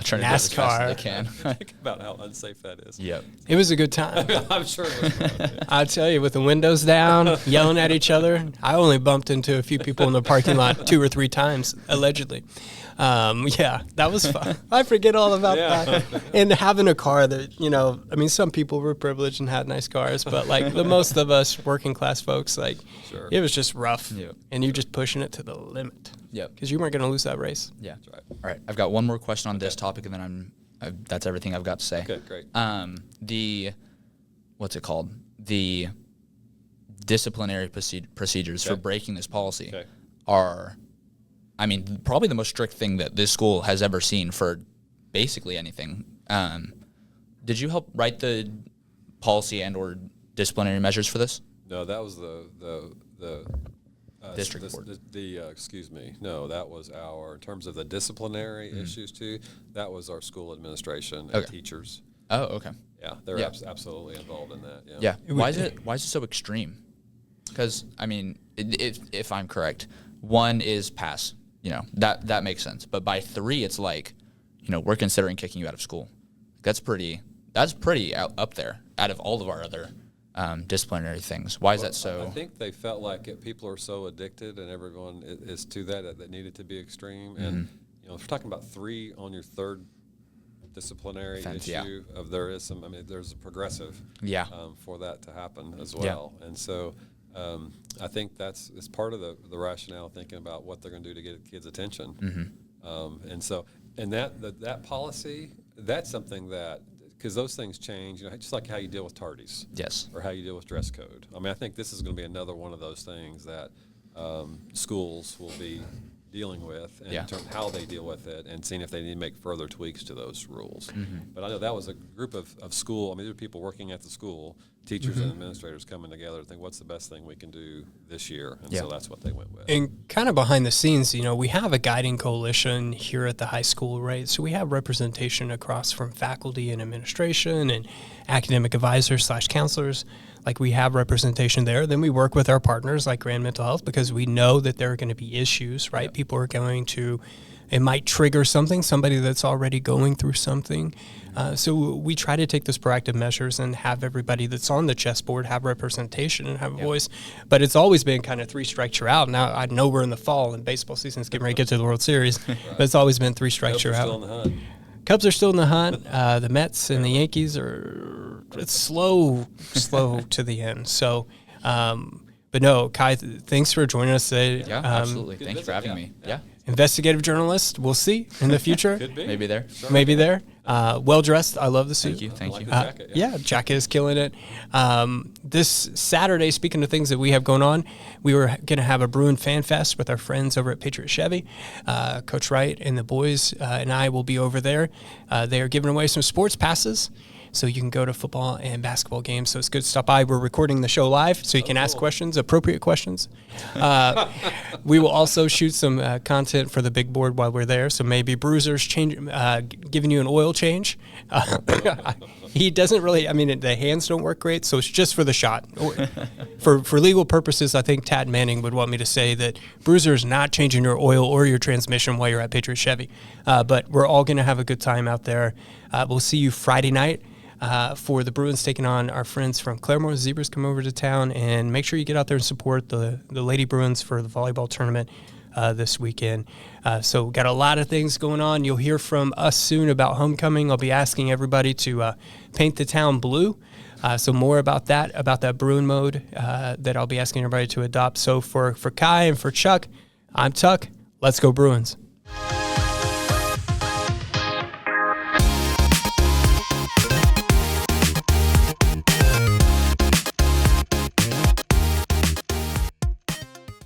to drive as fast as I can. Think about how unsafe that is. It was a good time. I'm sure it was fun. I'll tell you, with the windows down, yelling at each other, I only bumped into a few people in the parking lot 2 or 3 times, allegedly. That was fun. I forget all about that. And having a car that, some people were privileged and had nice cars, but the most of us working class folks, it was just rough. And you're just pushing it to the limit. Because you weren't going to lose that race. That's right. All right. I've got one more question on this topic, and then that's everything I've got to say. Okay, great. What's it called? The disciplinary procedures for breaking this policy are, probably the most strict thing that this school has ever seen for basically anything. Did you help write the policy and or disciplinary measures for this? No, that was the district board. Excuse me. No, that was in terms of the disciplinary issues too, that was our school administration and teachers. Oh, okay. Yeah, they're absolutely involved in that. Yeah. Why is it so extreme? Because, if I'm correct, 1 is pass. That makes sense. But by 3, it's we're considering kicking you out of school. That's pretty up there out of all of our other disciplinary things. Why is that so? I think they felt like people are so addicted and everyone is to that needed to be extreme. And, if we're talking about 3 on your 3rd disciplinary issue of there is some, there's a progressive for that to happen as well. And so I think it's part of the rationale thinking about what they're going to do to get kids' attention. And that policy, that's something that, because those things change, just like how you deal with tardies. Yes. Or how you deal with dress code. I think this is going to be another one of those things that schools will be dealing with and in terms of how they deal with it and seeing if they need to make further tweaks to those rules. But I know that was a group of school, there were people working at the school, teachers and administrators coming together to think what's the best thing we can do this year. And so that's what they went with. And kind of behind the scenes, we have a guiding coalition here at the high school, right? So we have representation across from faculty and administration and academic advisors / counselors. We have representation there. Then we work with our partners like Grand Mental Health because we know that there are going to be issues, right? People are going to it might trigger somebody that's already going through something. So we try to take those proactive measures and have everybody that's on the chessboard have representation and have a voice. But it's always been kind of 3 strikes you're out. Now I know we're in the fall and baseball season's getting ready to get to the World Series, but it's always been 3 strikes you're out. Still in the hunt. Cubs are still in the hunt. The Mets and the Yankees it's slow to the end. So, but no, Kai, thanks for joining us today. Yeah, absolutely. Thank you for having me. Yeah. Investigative journalist, we'll see in the future. Could be. Maybe there. Maybe there. Well dressed. I love the suit. Thank you. Jacket, Jacket is killing it. This Saturday, speaking of things that we have going on, we were going to have a Bruin Fan Fest with our friends over at Patriot Chevy. Coach Wright and the boys and I will be over there. They are giving away some sports passes, so you can go to football and basketball games. So it's good to stop by. We're recording the show live, so you can ask questions, appropriate questions. We will also shoot some content for the big board while we're there. So maybe Bruiser's giving you an oil change. He doesn't really, the hands don't work great, so it's just for the shot. For legal purposes, I think Tad Manning would want me to say that Bruiser is not changing your oil or your transmission while you're at Patriot Chevy. But we're all going to have a good time out there. We'll see you Friday night. For the Bruins taking on our friends from Claremore. Zebras come over to town, and make sure you get out there and support the Lady Bruins for the volleyball tournament this weekend. So got a lot of things going on. You'll hear from us soon about homecoming. I'll be asking everybody to paint the town blue. So more about that Bruin mode that I'll be asking everybody to adopt. So for Kai and for Chuck, I'm Tuck. Let's go Bruins.